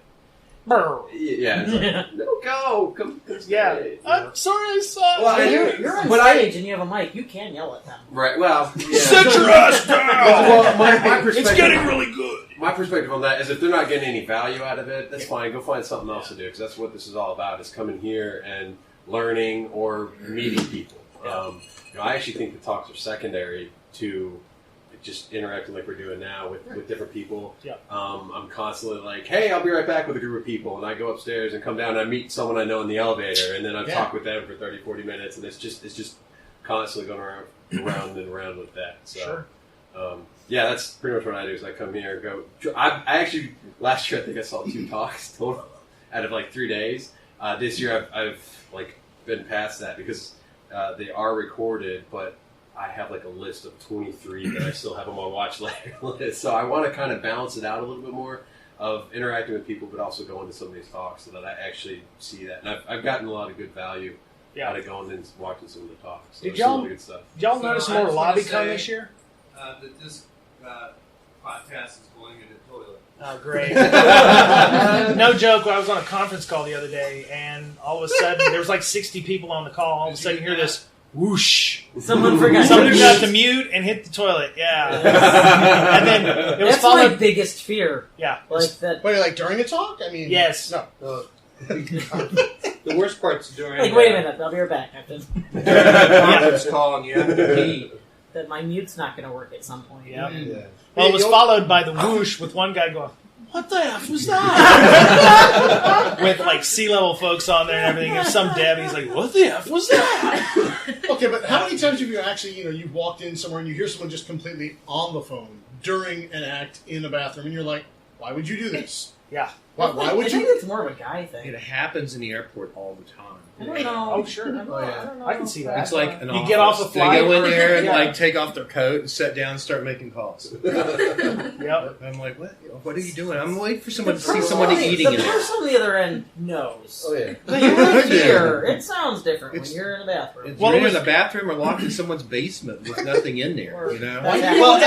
Brr. Yeah, it's like, no, go, come Yeah. stay, I'm sorry I saw Well, it. You're on But stage and you have a mic. You can yell at them. Right. Well, yeah. Sit your ass down! Well, my perspective, It's getting really good. My perspective on that is if they're not getting any value out of it, that's fine. Go find something else to do because that's what this is all about: is coming here and learning or meeting people. I actually think the talks are secondary to just interacting like we're doing now with different people. Yeah. I'm constantly like, hey, I'll be right back with a group of people. And I go upstairs and come down and I meet someone I know in the elevator. And then I talk with them for 30, 40 minutes. And it's just constantly going around and around with that. So, Sure. That's pretty much what I do is I come here, I actually, last year I think I saw 2 talks total out of like 3 days. This year I've like been past that because they are recorded, but I have like a list of 23 that I still have on my watch list. So I want to kind of balance it out a little bit more of interacting with people, but also going to some of these talks so that I actually see that. And I've gotten a lot of good value out of going and watching some of the talks. So Did there's some y'all, really good stuff. did y'all notice more LobbyCon this year? That this podcast is going in the toilet. Oh, great. No joke, I was on a conference call the other day, and all of a sudden, there was like 60 people on the call. All of a sudden, you hear this whoosh. Someone forgot to mute and hit the toilet. Yeah. And then it was That's followed. my biggest fear. Yeah. Like that. Wait, like during a talk? I mean, Yes. No. The worst part's during Like, wait a minute. I'll be right back, Captain. conference call and you have to pee. That my mute's not going to work at some point. Yep. Yeah. Well, it was followed by the whoosh with one guy going, "What the F was that?" With like C-level folks on there and everything. And some dev, he's like, "What the F was that?" Okay, but how many times have you actually, you've walked in somewhere and you hear someone just completely on the phone during an act in a bathroom and you're like, why would you do this? Yeah. Why would I think you? it's more of a guy thing. It happens in the airport all the time. I don't know. Oh, sure. I don't know. I can see that. It's like an You office. get off a flight. They go in there and Yeah. like take off their coat and sit down and start making calls. Yep. I'm like, what are you doing? I'm waiting for someone to see somebody eating The in there. person on the other end knows. Oh yeah. But you live here. It sounds different when you're in the bathroom. It's you're in the bathroom or locked in someone's basement with nothing in there. You know. Well,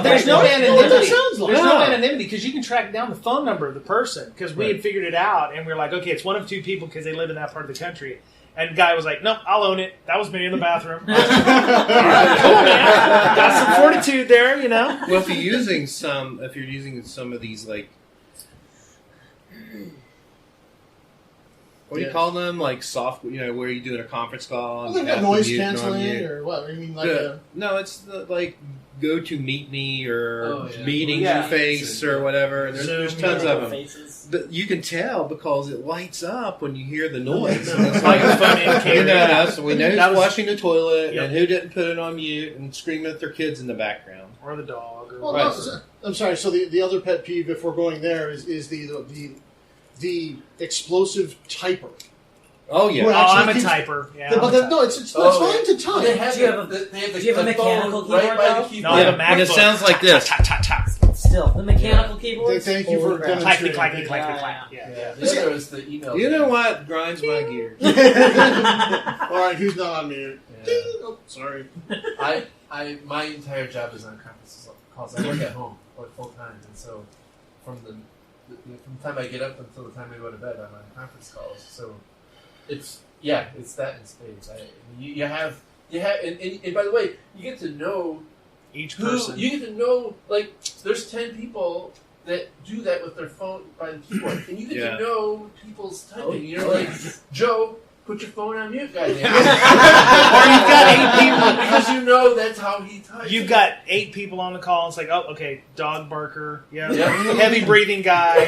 there's no anonymity. That sounds like. There's no anonymity because you can track down the phone number of the person because we had figured it out and we were like, okay, it's one of two people because they live in that part of the country. And the guy was like, nope, I'll own it. That was me in the bathroom. All right, cool, man. Got some fortitude there, you know. Well, if you're using some of these like, what do you call them? Like soft, where you're doing a conference call. Well, they've got noise canceling or what? I mean, like no, it's like go to meet me or yeah. meeting face or whatever. And there's tons of them. Faces. But you can tell because it lights up when you hear the noise. Microphone indicator. So we know who's flushing the toilet and who didn't put it on mute and screaming at their kids in the background. Or the dog. Or well, no, I'm sorry. So the other pet peeve, if we're going there, is the explosive typer. Oh yeah, I'm a typer. Yeah, it's fine to type. Do you have a mechanical keyboard? No, I have a MacBook. And it sounds like this. Still, the mechanical keyboard. Thank you for demonstrating. Clacky. Yeah. The other is the email. You know what grinds my gears? All right, who's not on mute? Yeah. Oh, sorry. My entire job is on conference calls. I work at home full time, and so from the time I get up until the time I go to bed, I'm on conference calls. So it's that in spades. You have, and by the way, you get to know each person. You get to know, like, there's 10 people that do that with their phone by the keyboard, and you get to know people's typing. Like Joe. Put your phone on mute, guys. Or you've got 8 people because you know that's how he types. You've got 8 people on the call. It's like, oh, okay, dog barker, heavy breathing guy.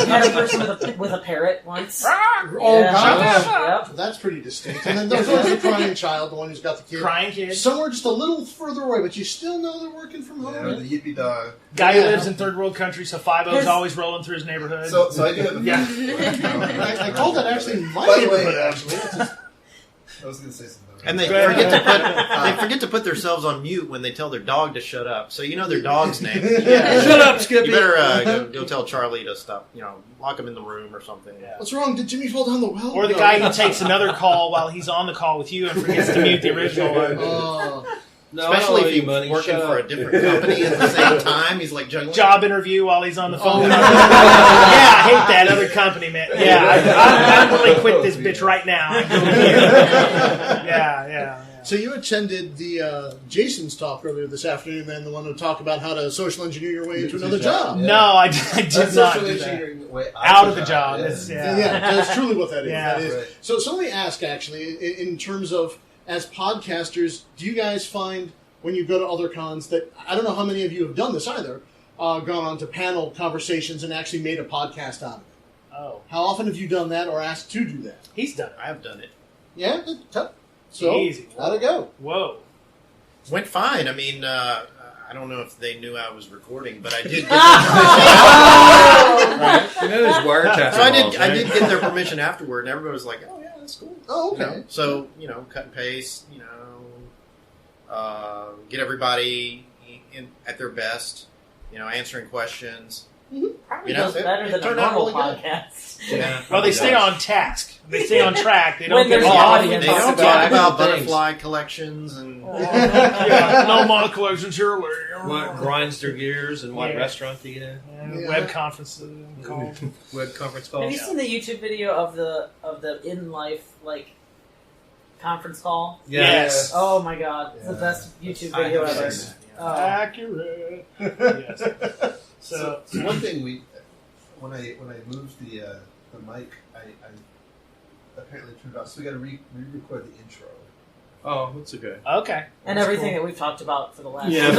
Had a person with a parrot once. Oh gosh, that's pretty distinct. And then there's always the crying child, the one who's got the kid. Crying kid. Somewhere just a little further away, but you still know they're working from home. Yeah, the yippee dog. Guy who lives in third world country, so 5-0's always rolling through his neighborhood. So I do have a I called that actually my By the way, neighborhood, actually. I was going to say something. And they forget to put themselves on mute when they tell their dog to shut up. So you know their dog's name. Shut up, Skippy. You better go tell Charlie to stop. Lock him in the room or something. Yeah. What's wrong? Did Jimmy fall down the well? Or the guy who takes another call while he's on the call with you and forgets to mute the original one. No, especially if he's working for a different company at the same time. He's like juggling. Job interview while he's on the phone. Yeah, I hate that other company, man. Yeah, I'm really quit this bitch right now. Yeah. So you attended the Jason's talk earlier this afternoon, then the one to talk about how to social engineer your way into another job. No, I did not do that. Out of the job. That's truly what that is. Yeah. That is. Right. So let me ask, actually, in terms of, as podcasters, do you guys find when you go to other cons that, I don't know how many of you have done this either, gone on to panel conversations and actually made a podcast out of it? Oh. How often have you done that or asked to do that? He's done it. I have done it. Yeah? So, easy. How'd it go? Whoa. Went fine. I mean, I don't know if they knew I was recording, but I did get their permission. So I did get their permission afterward, and everybody was like, "Oh yeah, that's cool." Oh, okay. So cut and paste. Get everybody at their best. Answering questions. Probably does better than a normal podcast. Yeah. Well, they stay on task. They stay on track. They don't When get there's off. audience. They don't talk about butterfly collections and no mono collections here. What grinds their gears and what restaurant do you get in? Web conferences called. Web conference calls. Have you seen the YouTube video of the in life conference call? Yes. Oh my god, it's the best YouTube video ever. Accurate. Yes. So one thing when I moved the mic, I apparently turned it off. So we got to re-record the intro. Oh, that's okay. Okay. And that's everything cool. that we've talked about for the last. Yeah.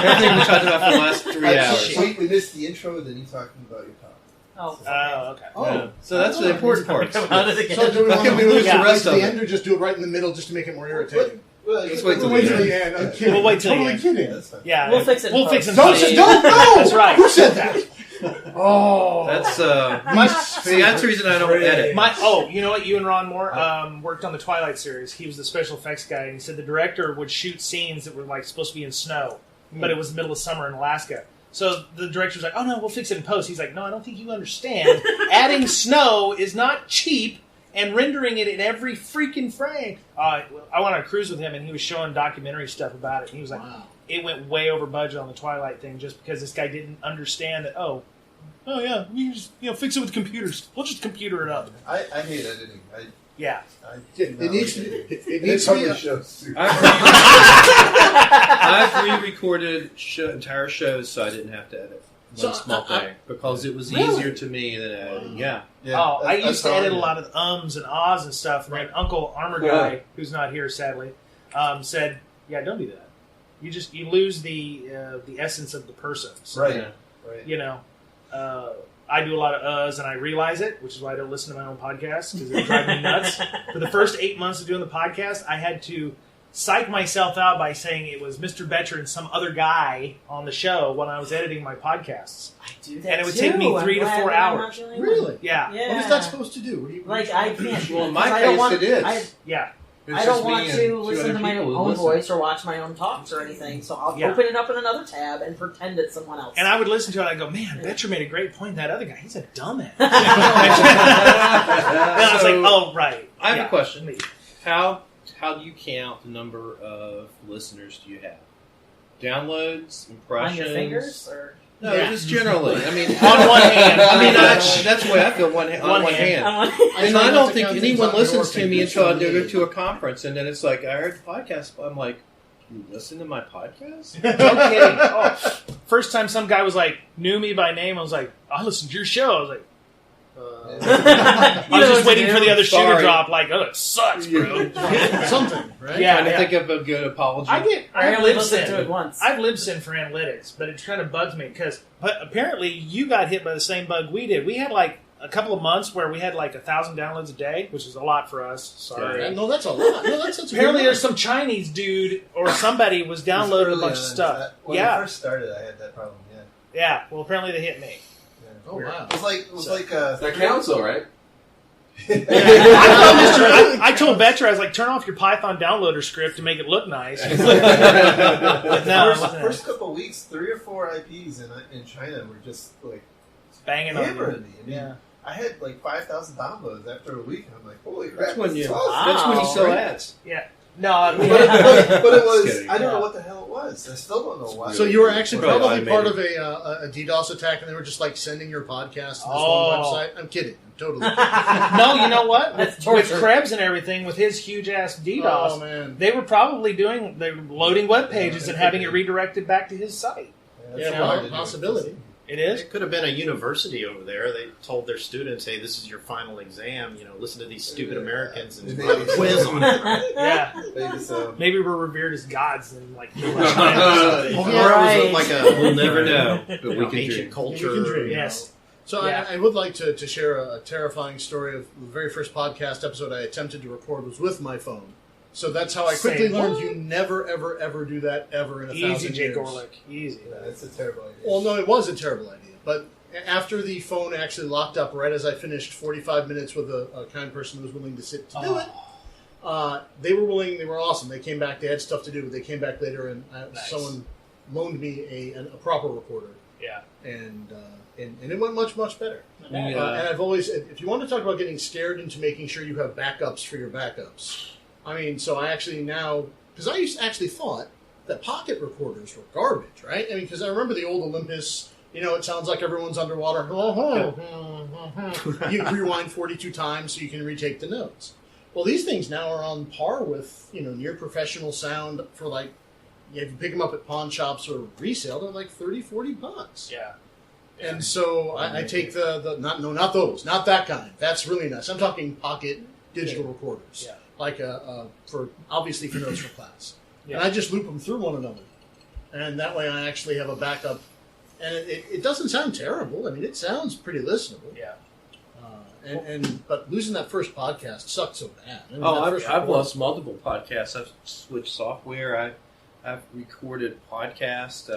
Everything we talked about for the last 3 hours. We missed the intro and then you talking about your talk. Okay. Yeah. So that's the important part. So do we want to do the rest of the end or just do it right in the middle just to make it more irritating? Well, Let's wait till the end. I'm kidding. We'll wait till totally the kidding. That's fine. Yeah, We'll fix it. We'll fix it. Don't no. That's right. Who said that? Oh, That's see, that's the reason I don't edit. You know what? You and Ron Moore worked on the Twilight series. He was the special effects guy, and he said the director would shoot scenes that were like supposed to be in snow, but it was the middle of summer in Alaska. So the director was like, "Oh no, we'll fix it in post." He's like, "No, I don't think you understand. Adding snow is not cheap, and rendering it in every freaking frame." I went on a cruise with him, and he was showing documentary stuff about it. And he was like, wow. It went way over budget on the Twilight thing just because this guy didn't understand that. Oh yeah, we just fix it with computers. We'll just computer it up. I hate editing. It needs to be. It needs to to be. shows. I've re-recorded entire shows so I didn't have to edit one small thing because it was easier to me than editing. Yeah. I used to edit a lot of ums and ahs and stuff. And then Uncle Armor Guy, who's not here sadly, said, "Yeah, don't do that. You lose the essence of the person." So, Right. I do a lot of uhs and I realize it, which is why I don't listen to my own podcast because it drives me nuts. For the first 8 months of doing the podcast, I had to psych myself out by saying it was Mr. Boettcher and some other guy on the show when I was editing my podcasts. I do that and it would too. take me 3 to I'm 4 glad I'm hours. not the only Really? one. Yeah. Yeah. What is that supposed to do? Like I can't. Well, in my because I don't case, want, it is. I don't want to listen to my own voice or watch my own talks or anything, so I'll open it up in another tab and pretend it's someone else. And I would listen to it and I'd go, man, Boettcher made a great point. That other guy, he's a dumbass. And I was like, oh, right. I have a question. How do you count the number of listeners do you have? Downloads, impressions? On your fingers? Or? No, just generally. I mean, on one hand. That's the way I feel. On one hand. And I don't think anyone listens to me until I go to a conference, and then it's like, I heard the podcast. I'm like, you listen to my podcast? No kidding. First time some guy was like, knew me by name, I was like, I listened to your show. I was like, I was just waiting for the other shoe to drop. Like, oh, it sucks, bro. Something, right? Yeah, trying to think of a good apology. I only listened to it once. I've libsyn for analytics, but it kind of bugs me because apparently you got hit by the same bug we did. We had like a couple of months where we had like 1,000 downloads a day, which is a lot for us. Sorry. Yeah, no, that's a lot. No, that's apparently there's some Chinese dude or somebody was downloading a bunch of stuff. When I first started, I had that problem. Yeah. Well, apparently they hit me. Oh wow! It was like that counts, though, right? I told Boettcher, I was like, turn off your Python downloader script to make it look nice. First couple of weeks, 3 or 4 IPs in China were just like banging on me. I mean, I had like 5,000 downloads after a week. I'm like, holy crap! That's when you awesome. sell ads. Yeah. No, but it was. I don't know what the hell it was. I still don't know why. So you were actually probably part of a DDoS attack, and they were just like sending your podcast to this one website. I'm kidding. I'm totally kidding. No, you know what? That's with torture. Krebs and everything, with his huge ass DDoS, Oh man! they were probably loading web pages and having it redirected back to his site. Yeah, well, possibility. It is. It could have been a university over there. They told their students, "Hey, this is your final exam. Listen to these stupid Americans and quiz on it." Yeah. Maybe so. Maybe we're revered as gods and like. Or it was like We'll never know, but we can ancient dream. culture. We can dream. Yes. So I would like to share a terrifying story of the very first podcast episode I attempted to record was with my phone. So that's how I quickly learned you never, ever, ever do that ever in 1,000 years. Easy, Jay Gorlick. Easy. That's a terrible idea. Well, no, it was a terrible idea. But after the phone actually locked up right as I finished 45 minutes with a kind person who was willing to sit to do it, they were willing. They were awesome. They came back. They had stuff to do. But they came back later, and someone loaned me a proper recorder. Yeah. And it went much, much better. And I've always, if you want to talk about getting scared into making sure you have backups for your backups, I mean, so I actually now, because I actually thought that pocket recorders were garbage, right? I mean, because I remember the old Olympus, it sounds like everyone's underwater. You rewind 42 times so you can retake the notes. Well, these things now are on par with, near professional sound for like, if you pick them up at pawn shops or resale, they're like $30-$40. Yeah. And so I take not those, not that kind. That's really nice. I'm talking pocket digital recorders. Yeah. Like obviously for notes for class. Yeah. And I just loop them through one another. And that way I actually have a backup. And it doesn't sound terrible. I mean, it sounds pretty listenable. Yeah. But losing that first podcast sucked so bad. I mean, I've lost multiple podcasts. I've switched software. I've recorded podcasts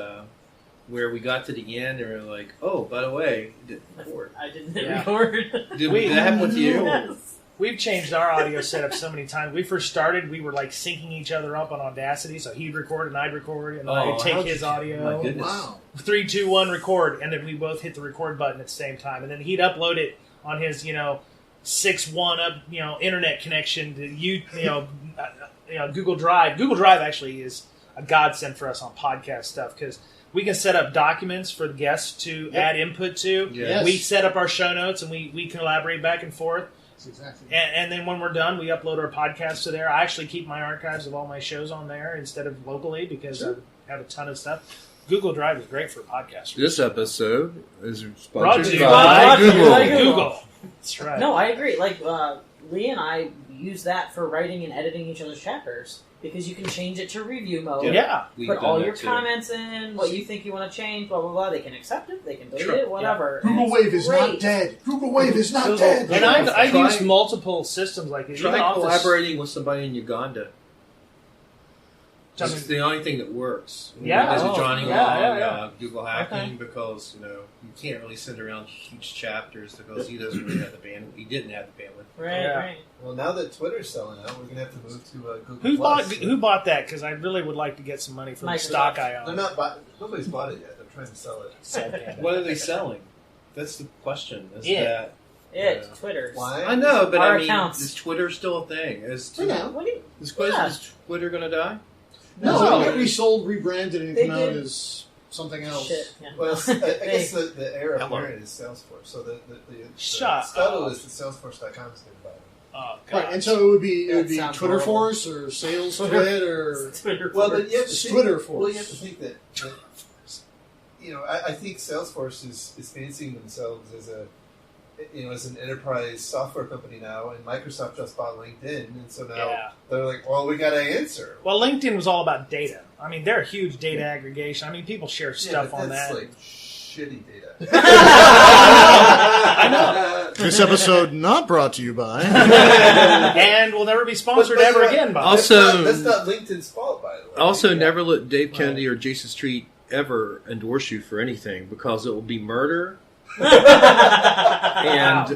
where we got to the end and we were like, oh, by the way, you didn't record. I didn't record. Did that happen with you? Yes. We've changed our audio setup so many times. We first started, we were like syncing each other up on Audacity, so he'd record and I'd record, and I'd take his audio. My goodness. Wow. 3, 2, 1, record, and then we both hit the record button at the same time, and then he'd upload it on his 6-1 up internet connection to Google Drive. Google Drive actually is a godsend for us on podcast stuff because we can set up documents for the guests to add input to. Yes. We set up our show notes and we collaborate back and forth. Exactly. And then when we're done, we upload our podcasts to there. I actually keep my archives of all my shows on there instead of locally because I have a ton of stuff. Google Drive is great for podcasters. This episode is Brought sponsored to you by by Google. That's right. No, I agree. Like, Lee and I use that for writing and editing each other's chapters because you can change it to review mode. Yeah. Put all your comments in, what you think you want to change, blah, blah, blah. They can accept it, they can delete it, whatever. Yeah. Google Wave is not dead. Google Wave is not dead. And I've used multiple systems like this. Try collaborating with somebody in Uganda. It's the only thing that works. Yeah. As a Johnny Long, Google Hacking, because you can't really send around huge chapters because he doesn't really have the bandwidth. He didn't have the bandwidth. Right. Well, now that Twitter's selling out, we're gonna have to move to Google. Who bought that? Because I really would like to get some money from the stock I own. They're not. Nobody's bought it yet. They're trying to sell it. What are they selling? That's the question. Twitter. Why? I know, but Our I mean, accounts. is Twitter still a thing? Is Yeah. Twitter going to die? No, it got resold, rebranded, and They come out did. as something else. Shit. Yeah. Well, I guess the heir apparent is Salesforce. So the scuttle is that Salesforce.com is going to buy them. Oh, God. Right, and so it would be sounds Twitter horrible. Force or Sales Twit or Well, but you have to Twitter think, Force. Well, you have to think that I think Salesforce is fancying themselves as as an enterprise software company now, and Microsoft just bought LinkedIn, and so now they're like, well, we got to answer. Well, LinkedIn was all about data. I mean, they're a huge data aggregation. I mean, people share stuff on that. Like shitty data. I know. This episode not brought to you by, and will never be sponsored ever again by. Also, that's not LinkedIn's fault, by the way. Also, never let Dave Kennedy or Jason Street ever endorse you for anything because it will be murder. And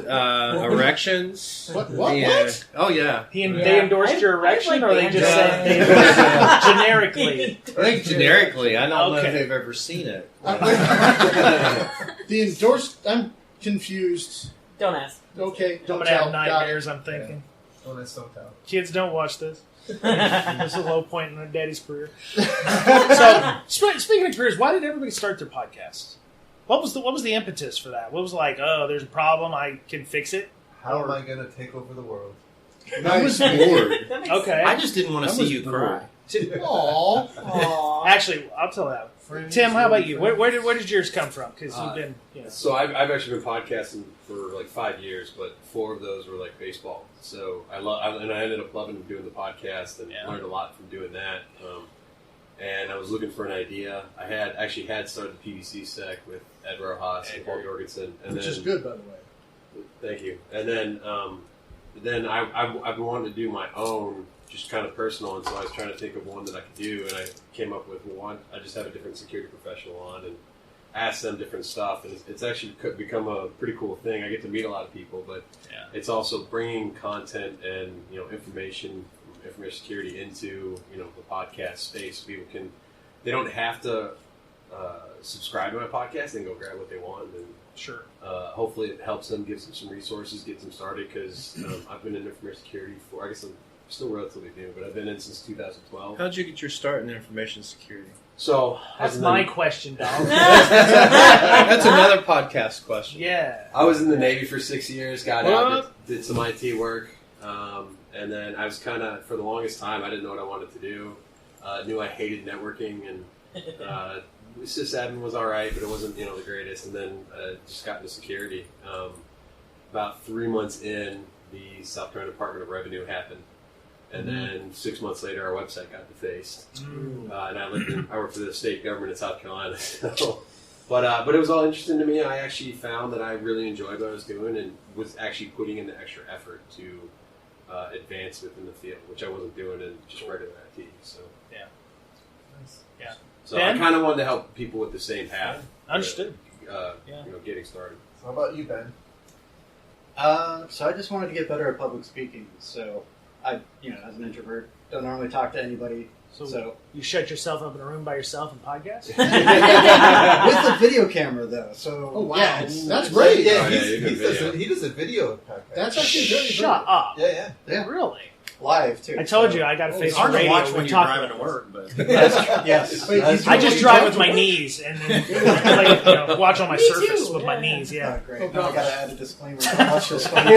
erections. What? Oh yeah. They endorsed your erection, or they just said they endorsed generically? I think generically. I don't know if they've ever seen it. The endorsed. I'm confused. Don't ask. Okay, I'm don't gonna tell. have nightmares. I'm thinking. Don't tell. Kids, don't watch this. This is a low point in their daddy's career. So, speaking of careers, why did everybody start their podcasts? What was the impetus for that? What was like, oh, there's a problem, I can fix it? How am I going to take over the world? I was bored. Okay. I just didn't want to see you cry. Aww. Actually, I'll tell that. Tim, how about you? Where did yours come from? Because you've been. So I've actually been podcasting for like 5 years, but 4 of those were like baseball. So I ended up loving doing the podcast and learned a lot from doing that. And I was looking for an idea. I had started the PVC sec with Ed Rojas and Paul Jorgensen, Which is good, by the way. Thank you. And then I've been wanting to do my own, just kind of personal, and so I was trying to think of one that I could do, and I came up with one. I just have a different security professional on and ask them different stuff, and it's actually become a pretty cool thing. I get to meet a lot of people, but it's also bringing content and information security into the podcast space. People they don't have to subscribe to my podcast. They can go grab what they want, and hopefully it helps them, gives them some resources, gets them started. Because I've been in information security I guess I'm still relatively new, but I've been in since 2012. How did you get your start in information security? So that's my question, dog. That's another podcast question. Yeah, I was in the Navy for 6 years. Got out, did some IT work. And then I was kind of, for the longest time, I didn't know what I wanted to do. Knew I hated networking, and sysadmin was all right, but it wasn't the greatest. And then just got into security. About 3 months in, the South Carolina Department of Revenue happened, and then 6 months later, our website got defaced. And I worked for the state government in South Carolina. So But it was all interesting to me. I actually found that I really enjoyed what I was doing and was actually putting in the extra effort to advance within the field, which I wasn't doing in just regular IT. So yeah, nice. Yeah. So Ben? I kind of wanted to help people with the same path. Understood. Getting started. So how about you, Ben? So I just wanted to get better at public speaking. So I, as an introvert, don't normally talk to anybody. So you shut yourself up in a room by yourself and podcast? with a video camera, though. So Oh, wow. yeah, That's great. Yeah, Oh, he does a video podcast. That's actually very Shut up. Yeah. Really? live too. I told so. you I got to face It's hard the to radio. watch We when you're talk driving about to work, but Yes. I just drive with my knees and then watch all my surface with my knees. Yeah. Oh, great. Now I gotta add a disclaimer. Don't watch this one.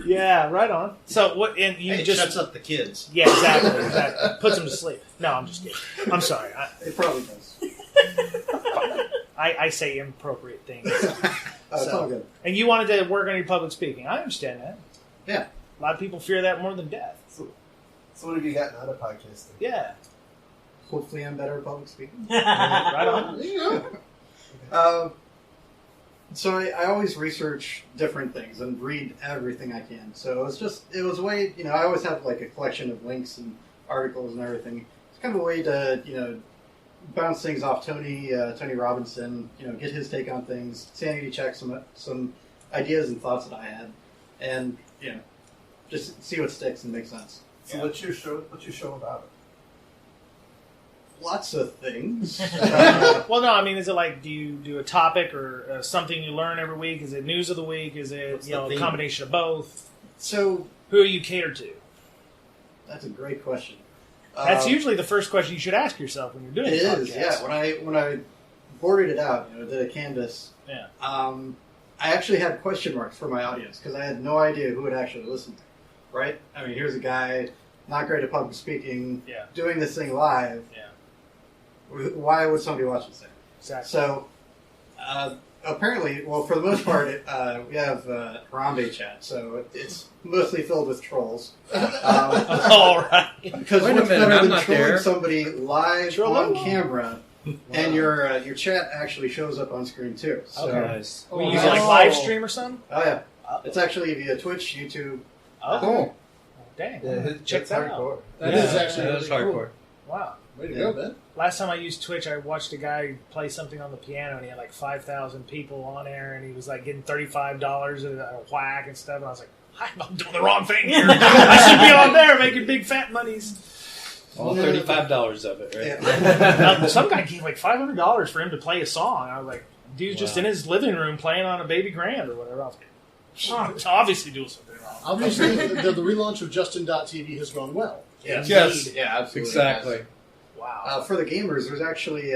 Yeah, right on. So what? And you it just shuts up the kids. Yeah, exactly. Puts them to sleep. No, I'm just kidding. I'm sorry. It probably does. I say inappropriate things. It's all good. And you wanted to work on your public speaking. I understand that. Yeah. A lot of people fear that more than death. So what have you gotten out of podcasting? Yeah. Hopefully, I'm better at public speaking. Right on. There you go. So I always research different things and read everything I can. So it was a way, I always have like a collection of links and articles and everything. It's kind of a way to, bounce things off Tony Robinson, get his take on things, sanity check some ideas and thoughts that I had, and, just see what sticks and makes sense. So what's your show about? Lots of things. Well, no, I mean, is it like, do you do a topic or something you learn every week? Is it news of the week? Is it, a combination of both? So, who are you catered to? That's a great question. That's usually the first question you should ask yourself when you're doing it. a podcast. It is, yeah. When I boarded it out, did a canvas. Yeah. I actually had question marks for my audience because I had no idea who would actually listen to me. Right? I mean, here's a guy not great at public speaking, doing this thing live. Yeah. Why would somebody watch this thing? Exactly. So, apparently, well, for the most part, we have Harambe chat, so it's mostly filled with trolls. All right. Because Wait a what's minute, better I'm than not trolling there. somebody live on camera, Wow. and your chat actually shows up on screen too. So, Okay. We use it like live stream or something? Oh yeah, it's actually via Twitch, YouTube. Oh, dang. Yeah, Check that out. That is actually that is really hardcore. cool. Wow. Way to go, Ben. Last time I used Twitch, I watched a guy play something on the piano, and he had like 5,000 people on air, and he was like getting $35 a whack and stuff. And I was like, I'm doing the wrong thing here. I should be on there making big fat monies. All $35 of it, right? Yeah. Now, some guy gave like $500 for him to play a song. I was like, dude's just in his living room playing on a baby grand or whatever. I was like, it's obviously doing something wrong. Obviously, the relaunch of Justin.tv has gone well. Yes. Yeah, absolutely. Exactly. Wow. For the gamers, there's actually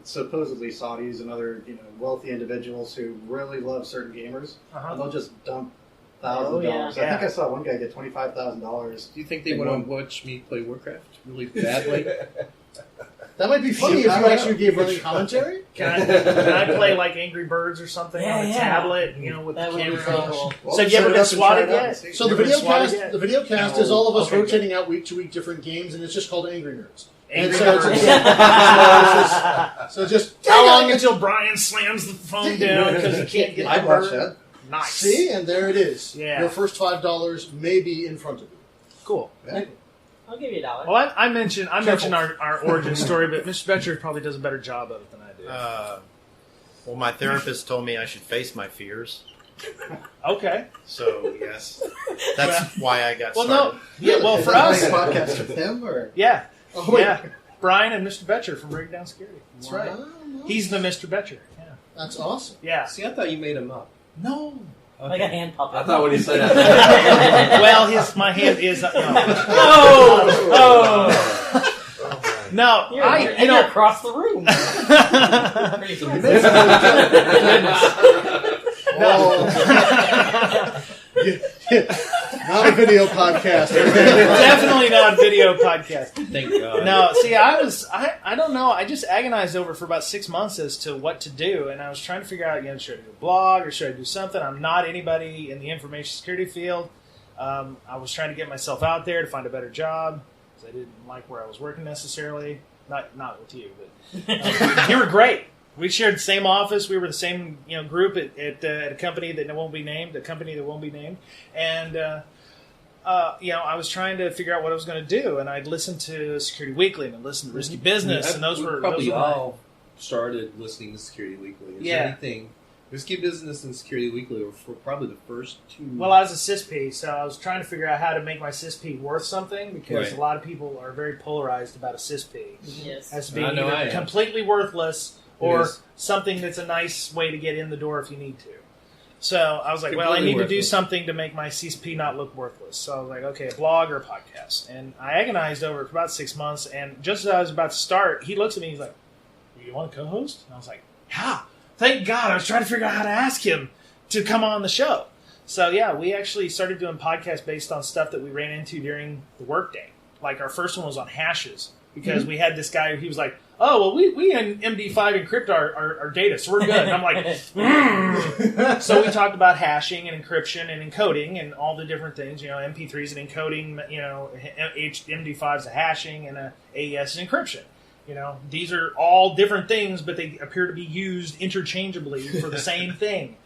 supposedly Saudis and other wealthy individuals who really love certain gamers, and they'll just dump thousands of dollars. I think I saw one guy get $25,000. Do you think they want to watch me play Warcraft really badly? That might be funny if you actually gave running commentary. Can I play like Angry Birds or something on a tablet, with That the would be camera? so cool. So have you ever been swatted yet? So the video cast is all of us rotating out week to week different games, and it's just called Angry Nerds. Angry Nerds. So just how long until Brian slams the phone down because he can't get I'd the watch bird? that. Nice. See, and there it is. Yeah. Your first $5 may be in front of you. Cool. I'll give you $1. Well, I mentioned our origin story, but Mr. Boettcher probably does a better job of it than I do. Well, my therapist told me I should face my fears. Okay. So, yes. That's why I got well, started. no. Yeah, well, Is for that us. a podcast with him, or Yeah. Oh, wait. Yeah. Brian and Mr. Boettcher from Breakdown Security. That's Wow. right. He's the Mr. Boettcher. Yeah. That's awesome. Yeah. See, I thought you made him up. No. Like a hand puppet. I thought when he said that. Well, my hand is up. No, You're across the room. Not a video podcast. Definitely not a video podcast. Thank God. No, see, I don't know. I just agonized over for about 6 months as to what to do, and I was trying to figure out, should I do a blog or should I do something? I'm not anybody in the information security field. I was trying to get myself out there to find a better job because I didn't like where I was working necessarily. not with you, but you were great. We shared the same office. We were the same group at a company that won't be named, and I was trying to figure out what I was going to do, and I'd listened to Security Weekly and I'd listened to Risky Business, and those were all started listening to Security Weekly. Is there anything? Risky Business and Security Weekly were probably the first two. Well, I was a CISP, so I was trying to figure out how to make my CISP worth something, because a lot of people are very polarized about a CISP. Yes. As being either completely worthless or something that's a nice way to get in the door if you need to. So I was like, well, I need to do something to make my CSP not look worthless. So I was like, okay, a blog or a podcast. And I agonized over it for about 6 months, and just as I was about to start, he looks at me, he's like, you want to co-host? And I was like, how? Thank God, I was trying to figure out how to ask him to come on the show. So yeah, we actually started doing podcasts based on stuff that we ran into during the workday. Like our first one was on hashes, because we had this guy, he was like, oh, well, we in MD5 encrypt our data, so we're good. And I'm like, So we talked about hashing and encryption and encoding and all the different things. MP3 is an encoding, MD5 is a hashing, and a AES is encryption. These are all different things, but they appear to be used interchangeably for the same thing,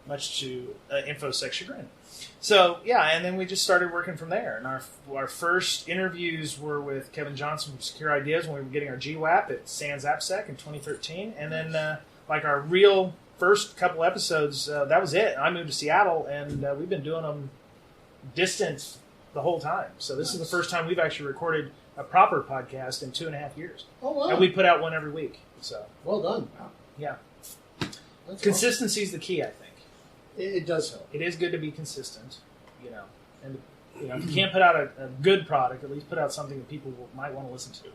much to InfoSec chagrin. So, yeah, and then we just started working from there. And our first interviews were with Kevin Johnson from Secure Ideas when we were getting our GWAP at Sans AppSec in 2013. And then, our real first couple episodes, that was it. I moved to Seattle, and we've been doing them distant the whole time. So this is the first time we've actually recorded a proper podcast in 2.5 years. Oh, wow. And we put out one every week. So well done. Wow. Yeah. That's Consistency is the key, I think. It does help. It is good to be consistent, and if you can't put out a good product, at least put out something that people might want to listen to.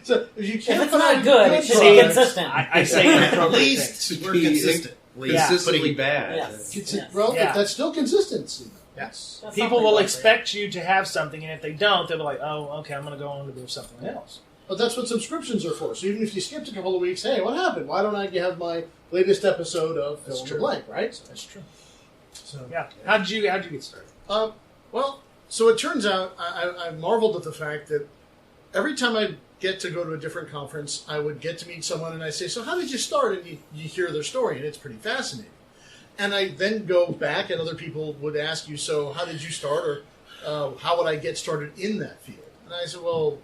So if you can't if it's not good, it should be consistent. I say at least we're consistent. Consistently bad. Yes. Well, that's still consistency. Yes. People will expect you to have something, and if they don't, they'll be like, "Oh, okay, I'm going to go on to do something else." But that's what subscriptions are for. So even if you skipped a couple of weeks, hey, what happened? Why don't I have my latest episode of Fill in the Blank, right? So that's true. So yeah, how'd you get started? Well, so it turns out I marveled at the fact that every time I get to go to a different conference, I would get to meet someone, and I say, "So how did you start?" And you hear their story, and it's pretty fascinating. And I then go back, and other people would ask you, "So how did you start?" Or how would I get started in that field? And I said, "Well,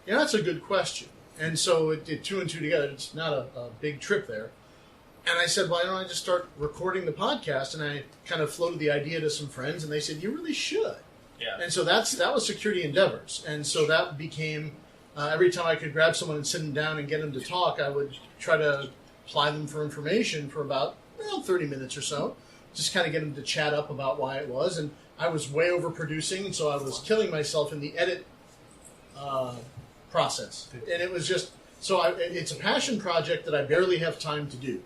that's a good question." And so it did 2 and 2 together. It's not a big trip there. And I said, why don't I just start recording the podcast? And I kind of floated the idea to some friends, and they said, you really should. Yeah. And so that was Security Endeavors. And so that became, every time I could grab someone and sit them down and get them to talk, I would try to apply them for information for about 30 minutes or so. Just kind of get them to chat up about why it was. And I was way overproducing, so I was killing myself in the edit process. And it was just, it's a passion project that I barely have time to do.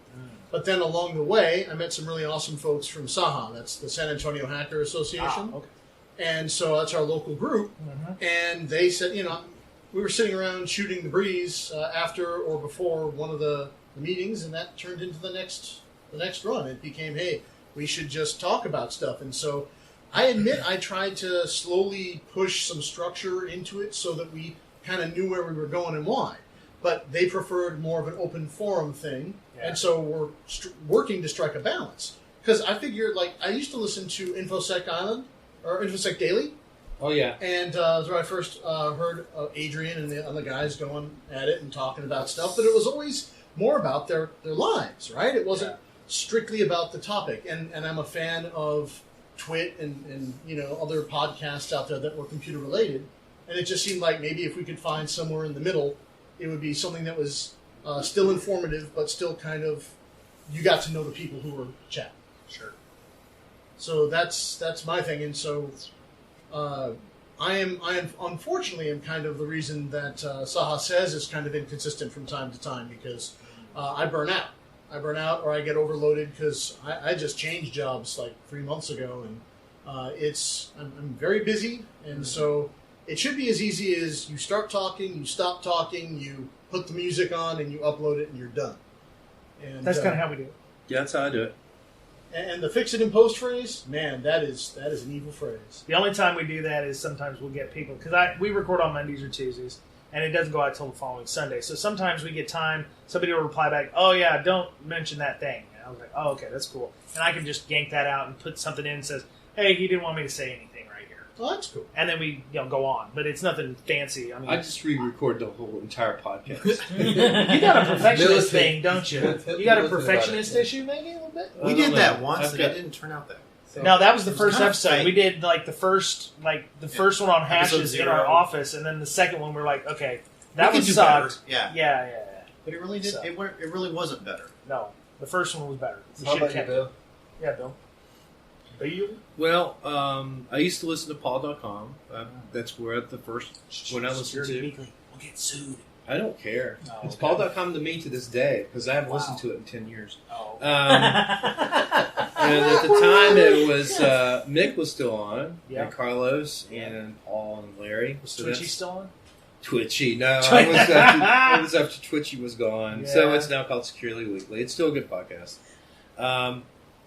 But then along the way, I met some really awesome folks from SAHA. That's the San Antonio Hacker Association. Okay. And so that's our local group. And they said, we were sitting around shooting the breeze after or before one of the meetings, and that turned into the next run. It became, hey, we should just talk about stuff. And so I admit I tried to slowly push some structure into it so that we kind of knew where we were going and why. But they preferred more of an open forum thing. Yeah. And so we're working to strike a balance. Because I figured, I used to listen to InfoSec Island, or InfoSec Daily. Oh, yeah. And that's where I first heard Adrian and the guys going at it and talking about stuff. But it was always more about their lives, right? It wasn't strictly about the topic. And I'm a fan of Twit and other podcasts out there that were computer related. And it just seemed like maybe if we could find somewhere in the middle, it would be something that was still informative, but still kind of, you got to know the people who were chatting. Sure. So that's my thing. And so I am unfortunately am kind of the reason that Saha Says is kind of inconsistent from time to time, because I burn out. Or I get overloaded because I just changed jobs 3 months ago, and I'm very busy, and so it should be as easy as you start talking, you stop talking, you put the music on, and you upload it, and you're done. And that's kind of how we do it. Yeah, that's how I do it. And the fix it in post phrase, man, that is an evil phrase. The only time we do that is sometimes we'll get people, because we record on Mondays or Tuesdays, and it doesn't go out till the following Sunday. So sometimes we get time, somebody will reply back, oh yeah, don't mention that thing. And I was like, oh, okay, that's cool. And I can just yank that out and put something in that says, hey, he didn't want me to say anything right here. Oh, that's cool. And then we go on. But it's nothing fancy. I mean, I just re-record the whole entire podcast. You got a perfectionist thing, don't you? You got a perfectionist issue, maybe, a little bit? We did that once, and it didn't turn out that way. So, no, that was the first kind of episode. fake. We did the first one on hashes in our 0. office, and then the second one we were like, okay, that We was could do sucked. better. Yeah. But it really did. So. It really wasn't better. No, the first one was better. We How should've about you, kept it. Bill? Yeah, Bill. Well, I used to listen to Paul.com. That's where the first when I listened to. We'll get sued. I don't care. Oh, it's okay. Paul.com to me to this day because I haven't listened to it in 10 years. Oh. And at the time, it was Mick was still on, Yeah. and Carlos, and Paul and Larry. Was So Twitchy that's- still on? Twitchy. No, I was after Twitchy was gone. So Yeah. it's now called Securely Weekly. It's still a good podcast.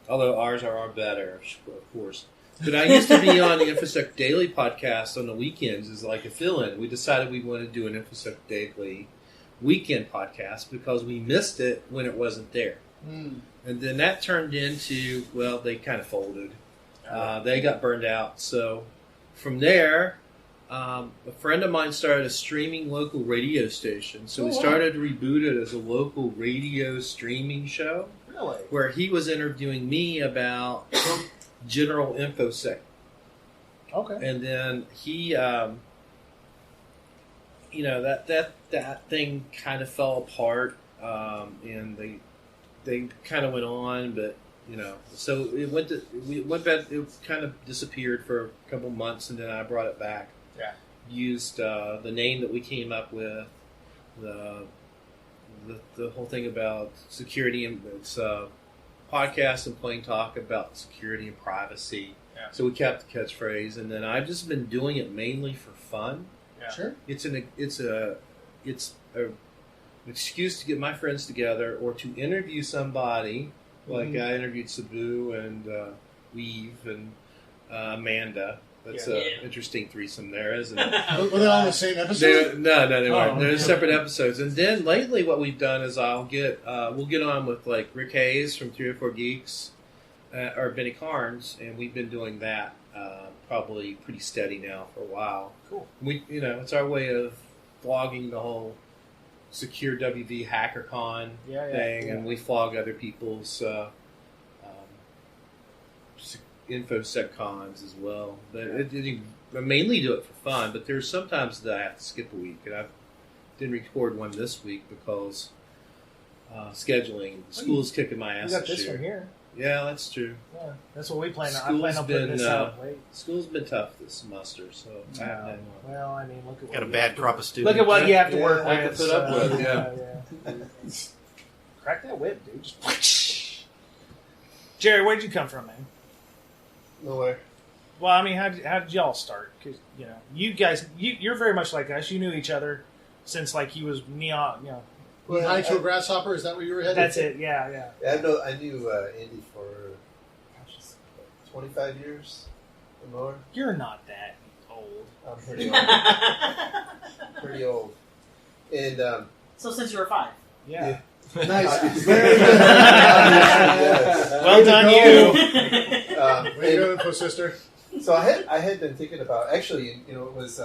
Although ours are better, of course. But I used to be on the InfoSec Daily podcast on the weekends as like a fill-in. We decided we wanted to do an InfoSec Daily weekend podcast because we missed it when it wasn't there. Mm. And then that turned into, well, they kind of folded. They got burned out. So from there, a friend of mine started a streaming local radio station. So we started ReBoot-It as a local radio streaming show. Really? Where he was interviewing me about general InfoSec. Okay. And then he, that thing kind of fell apart, and they kind of went on, but so it went back. It kind of disappeared for a couple months, and then I brought it back. Yeah. Used the name that we came up with, the whole thing about security, and it's podcast and plain talk about security and privacy. Yeah. So we kept the catchphrase, and then I've just been doing it mainly for fun. Yeah. Sure. It's an excuse to get my friends together or to interview somebody. Like I interviewed Sabu and Weave and Amanda. That's an interesting thriesome there, isn't it? Were they all in the same episode? No, they weren't. They're okay. separate episodes. And then lately, what we've done is we'll get on with like Rick Heise from 3 or 4 Geeks, or Benny Carnes, and we've been doing that probably pretty steady now for a while. Cool. It's our way of vlogging the whole secure WV HackerCon thing, and we vlog other people's InfoSec cons as well. But I mainly do it for fun, but there's sometimes that I have to skip a week, and I didn't record one this week because scheduling. School's kicking my ass You got this this year. one here. Yeah, that's true. Yeah, that's what we plan on. I School's plan on putting been, this out late. School's been tough this semester, so I haven't had one. Well, I mean, look at Got a what bad crop of students. Look at what you have to work I with. can put up with, yeah. Crack that whip, dude. Just Jerry, where'd you come from, man? Nowhere. Well, I mean, how did y'all start? Because you guys, you're very much like us. You knew each other since like he was neon. Well, High to a Grasshopper, is that where you were headed? That's it. Yeah. I knew Andy for 25 years or more. You're not that old. I'm pretty old. Pretty old. And so since you were 5. Yeah. Nice. Very good. Yes. Well done, you. Way to go, Info Sister. So I had been thinking about, actually, it was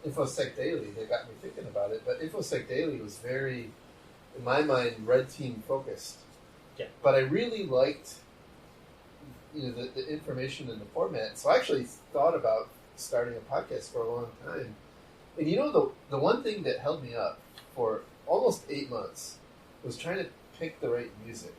InfoSec Daily that got me thinking about it, but InfoSec Daily was very, in my mind, red team focused. Yeah. But I really liked the information in the format, so I actually thought about starting a podcast for a long time. And the one thing that held me up for almost 8 months was trying to pick the right music.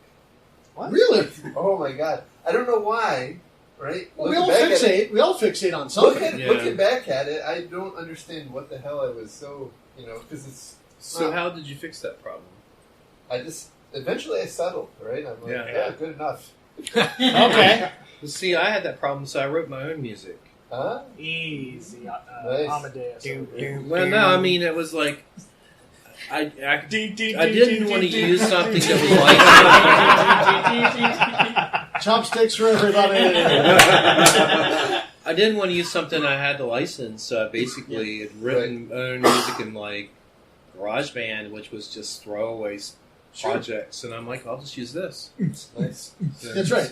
What? Really? Oh my god. I don't know why, right? Well, we all fixate on something. Looking back at it, I don't understand what the hell I was so, because it's... So how did you fix that problem? Eventually I settled, right? I'm like, yeah, good enough. Okay. Well, see, I had that problem, so I wrote my own music. Huh? Easy. Nice. Amadeus. Well, no, I mean, it was like... I didn't want to use something that was like... Chopsticks for everybody. I I didn't want to use something I had to license. Basically, had written my own music in like GarageBand, which was just throwaway projects, and I'm like, I'll just use this. Nice. That's right.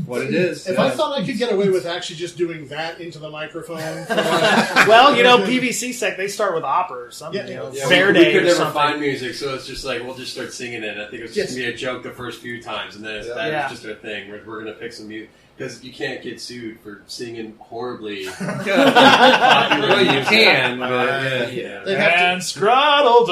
What it is. If I thought I could get away with actually just doing that into the microphone, well, PVC Sec, they start with opera or something. Fair we Day could or never something. find music, so it's just like we'll just start singing it. I think it was just gonna be a joke the first few times, and then that was just our thing. We're gonna pick some music. Because you can't get sued for singing horribly. Well, you can, but And Scrattle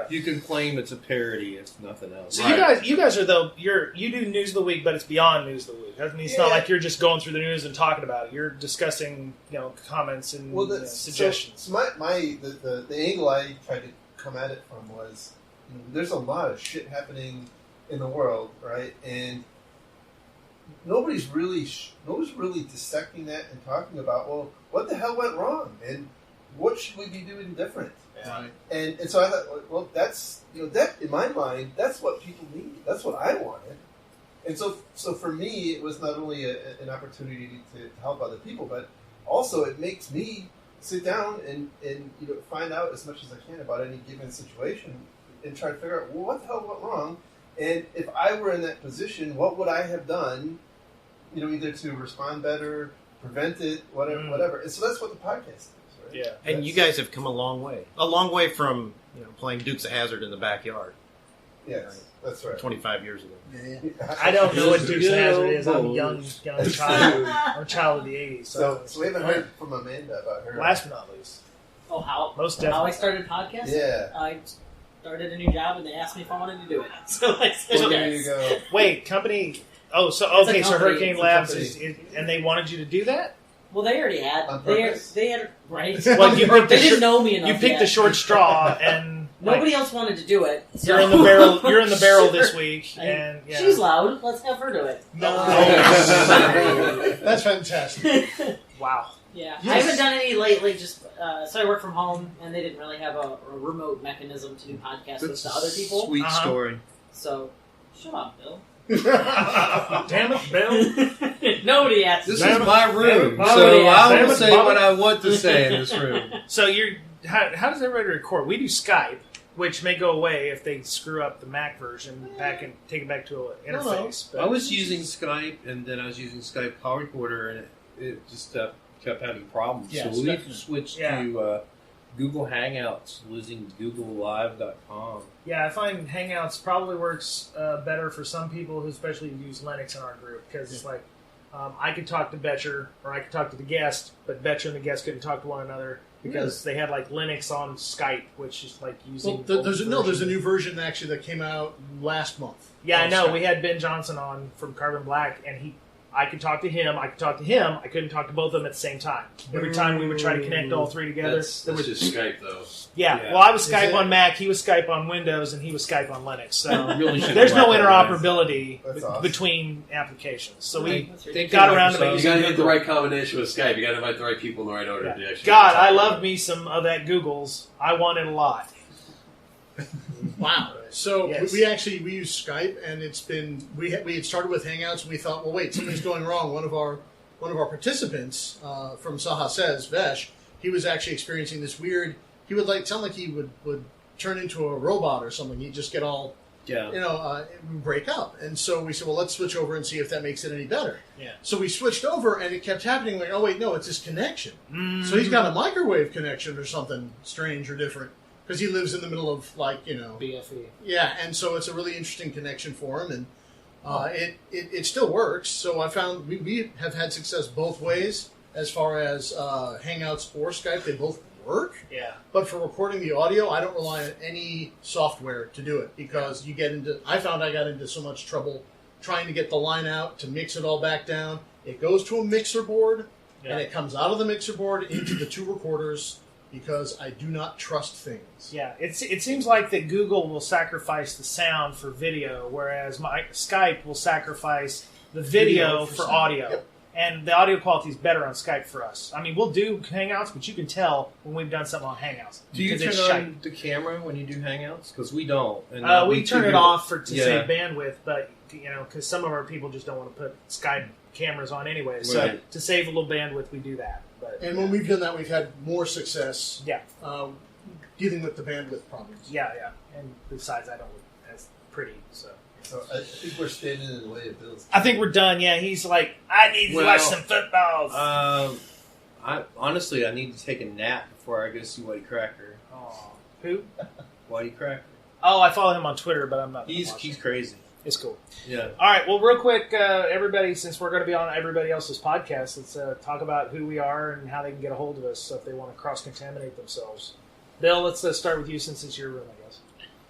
you can claim it's a parody if nothing else. So you guys are though you do News of the Week, but it's beyond News of the Week. I mean, it's not like you're just going through the news and talking about it. You're discussing comments and suggestions. So the angle I tried to come at it from was there's a lot of shit happening in the world, right? And nobody's really dissecting that and talking about, well, what the hell went wrong and what should we be doing different? Right. And so I thought, well, that's that in my mind, that's what people need. That's what I wanted. And so for me, it was not only an opportunity to help other people, but also it makes me sit down and find out as much as I can about any given situation and try to figure out, well, what the hell went wrong. And if I were in that position, what would I have done? Either to respond better, prevent it, whatever. And so that's what the podcast is, right? Yeah. And you guys have come a long way from playing Dukes of Hazzard in the backyard. Yes, that's right. 25 years ago. Yeah. I don't know what Dukes of Hazzard is. I'm a young child. I'm a child of the '80s. So we haven't heard from Amanda about her. Last but not least. Oh, how I started podcasting? Yeah. I started a new job and they asked me if I wanted to do it. So I said Well, there yes. you go. Wait, company. Oh, so It's a okay, so company. Hurricane It's a Labs company. and they wanted you to do that. Well, they already had. On They purpose? had right. Well, you picked they the didn't know me enough. You picked yet. the short straw, and Nobody else wanted to do it. So. You're in the barrel. You're in the barrel Sure. this week, and She's loud. Let's have her do it. No. That's fantastic. Wow. Yeah, Yes. I haven't done any lately. Just so I work from home, and they didn't really have a remote mechanism to do podcasts with the other people. Sweet story. So, shut up, Bill. Damn it, Bill. Nobody asked. This me. is my room, Nobody so asked I me. will say what I want to say in this room. So how does everybody record? We do Skype, which may go away if they screw up the Mac version back and take it back to an interface. I was using Skype, and then I was using Skype Call Recorder, and it just kept having problems. Yeah, so we Skype- switched yeah. to Google Hangouts, losing GoogleLive.com. Yeah, I find Hangouts probably works better for some people who especially use Linux in our group because it's like I could talk to Boettcher or I could talk to the guest, but Boettcher and the guest couldn't talk to one another because they had like Linux on Skype, which is like using. Well, there's a new version actually that came out last month. Yeah, I know. Skype. We had Ben Johnson on from Carbon Black, and I could talk to him. I could talk to him. I couldn't talk to both of them at the same time. Every time we would try to connect all three together. That's just Skype, though. Yeah. Well, I was Skype on Mac, he was Skype on Windows, and he was Skype on Linux. So Really should've there's no whacked that, interoperability awesome. between applications. So we Thank got you, around to Microsoft. making You gotta get the right combination with Skype. You gotta invite the right people in the right order. To actually God, talk I about love me some of that Google's. I want it a lot. Wow. So Yes. we use Skype, and it's been we had started with Hangouts, and we thought, well, wait, something's going wrong. One of our participants from Saha Says, Vesh, he was actually experiencing this weird. He would sound like he would turn into a robot or something. He'd just get all break up. And so we said, well, let's switch over and see if that makes it any better. Yeah. So we switched over, and it kept happening. Like, oh wait, no, it's his connection. So he's got a microwave connection or something strange or different. Because he lives in the middle of BFE. Yeah, and so it's a really interesting connection for him, and it still works. So I found we have had success both ways as far as Hangouts or Skype. They both work. Yeah. But for recording the audio, I don't rely on any software to do it because I found I got into so much trouble trying to get the line out to mix it all back down. It goes to a mixer board, and it comes out of the mixer board into the two recorders. Because I do not trust things. Yeah, it seems like that Google will sacrifice the sound for video, whereas Skype will sacrifice the video for sound. audio. Yep. And the audio quality is better on Skype for us. I mean, we'll do Hangouts, but you can tell when we've done something on Hangouts. Do you because turn it's on the camera when you do Hangouts? Because we don't. And we turn it off to save bandwidth, but because some of our people just don't want to put Skype cameras on anyway. So to save a little bandwidth, we do that. But And when we've done that, we've had more success. Yeah. Dealing with the bandwidth problems. Yeah. And besides, I don't look as pretty, so. So I think we're standing in the way of Bill's. I think we're done. Yeah, he's like, I need to watch some footballs. I need to take a nap before I go see Whitey Cracker. Oh, who? Whitey Cracker. Oh, I follow him on Twitter, but I'm not. He's crazy. It's cool. Yeah. All right. Well, real quick, everybody, since we're going to be on everybody else's podcast, let's talk about who we are and how they can get a hold of us if they want to cross-contaminate themselves. Bill, let's start with you since it's your room, I guess.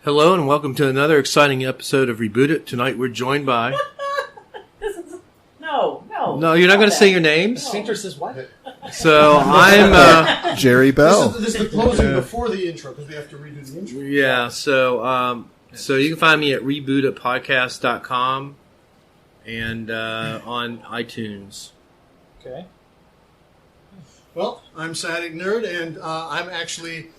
Hello and welcome to another exciting episode of Reboot-It. Tonight we're joined by... No, you're not going to say your names? Sphincter says what? So I'm... Jerry Bell. This is the closing before the intro because we have to redo the intro. Yeah, so you can find me at rebootitpodcast.com and on iTunes. Okay. Well, I'm SciaticNerd, and I'm actually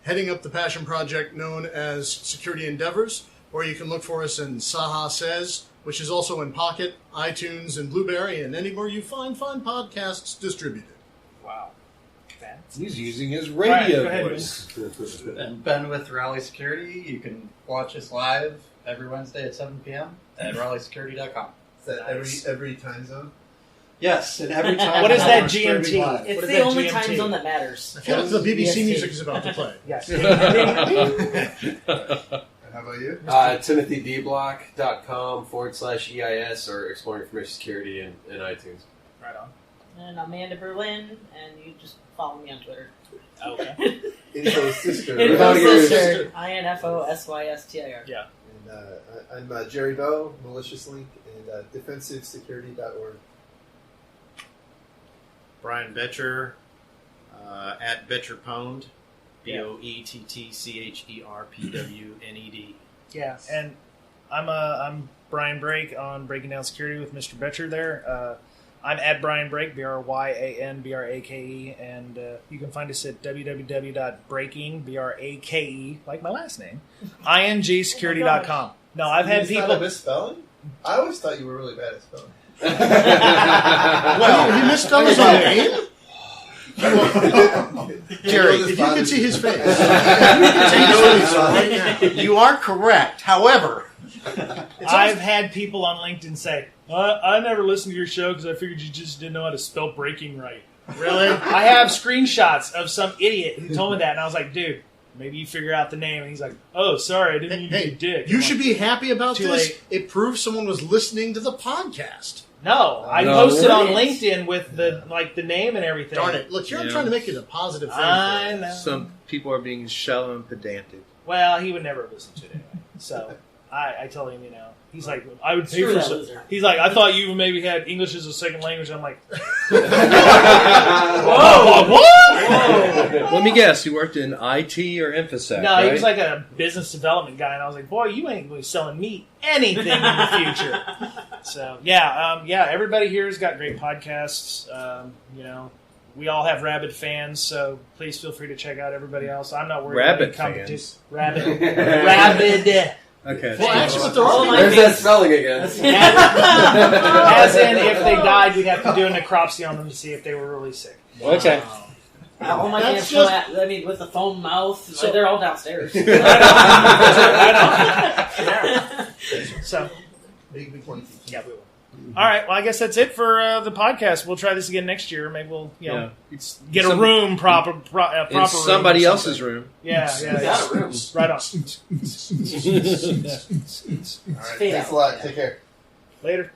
heading up the passion project known as Security Endeavors, or you can look for us in Saha Says, which is also in Pocket, iTunes, and Blueberry, and anywhere you find fine podcasts distributed. Wow. He's using his radio voice. And Ben with Raleigh Security. You can watch us live every Wednesday at 7 p.m. at RaleighSecurity.com. Is that every time zone? Yes, and every time. What is that GMT? It's the only time zone that matters. I feel like the BBC music is about to play. Yes. How about you? TimothyDBlock.com/EIS or Exploring Information Security in iTunes. Right on. And Amanda Berlin, and you just follow me on Twitter. Okay. Info Sister. Info Sister. INFOSYSTIR. Yeah. And I'm Jerry Bow, Malicious Link, and DefensiveSecurity.org. Brian Boettcher, at BoetcherPwned, BoettCherPwned. Yeah, and I'm Brian Brake on Breaking Down Security with Mr. Boettcher there. I'm at Brian Brake, BryanBrake, and you can find us at www.breaking, BRAKE, like my last name, INGsecurity.com. No, I've had people... Not a misspelling? I always thought you were really bad at spelling. Well, he misspelled his own name? Jerry, if you could see his face. You are correct. However, I've had people on LinkedIn say, I never listened to your show because I figured you just didn't know how to spell breaking right. Really? I have screenshots of some idiot who told me that, and I was like, dude, maybe you figure out the name. And he's like, oh, sorry, I didn't mean to be a dick. You should be happy about Too this. late. It proves someone was listening to the podcast. No, I posted on LinkedIn with the name and everything. Darn it. Look, here I'm trying to make it a positive thing. I know. Some people are being shallow and pedantic. Well, he would never listen to it anyway. So I told him, he's like, I would pay for some. He's like, I thought you maybe had English as a second language. I'm like, whoa, what? Let me guess, you worked in IT or InfoSec, No, right? he was like a business development guy, and I was like, boy, you ain't going to be selling me anything in the future. So, everybody here has got great podcasts. We all have rabid fans, so please feel free to check out everybody else. I'm not worried Rabid about competition. fans? Rabid. Okay. Well, actually, what they're all There's that spelling again. As in, if they died, we'd have to do a necropsy on them to see if they were really sick. Okay. All my That's fans just- with the foam mouth, they're all downstairs. So, Big one. yeah, we will. All right. Well, I guess that's it for the podcast. We'll try this again next year. Maybe we'll, get a room proper In somebody room or else's something. room. Yeah. got a room. Right on. All right, thanks a lot. Take care. Later.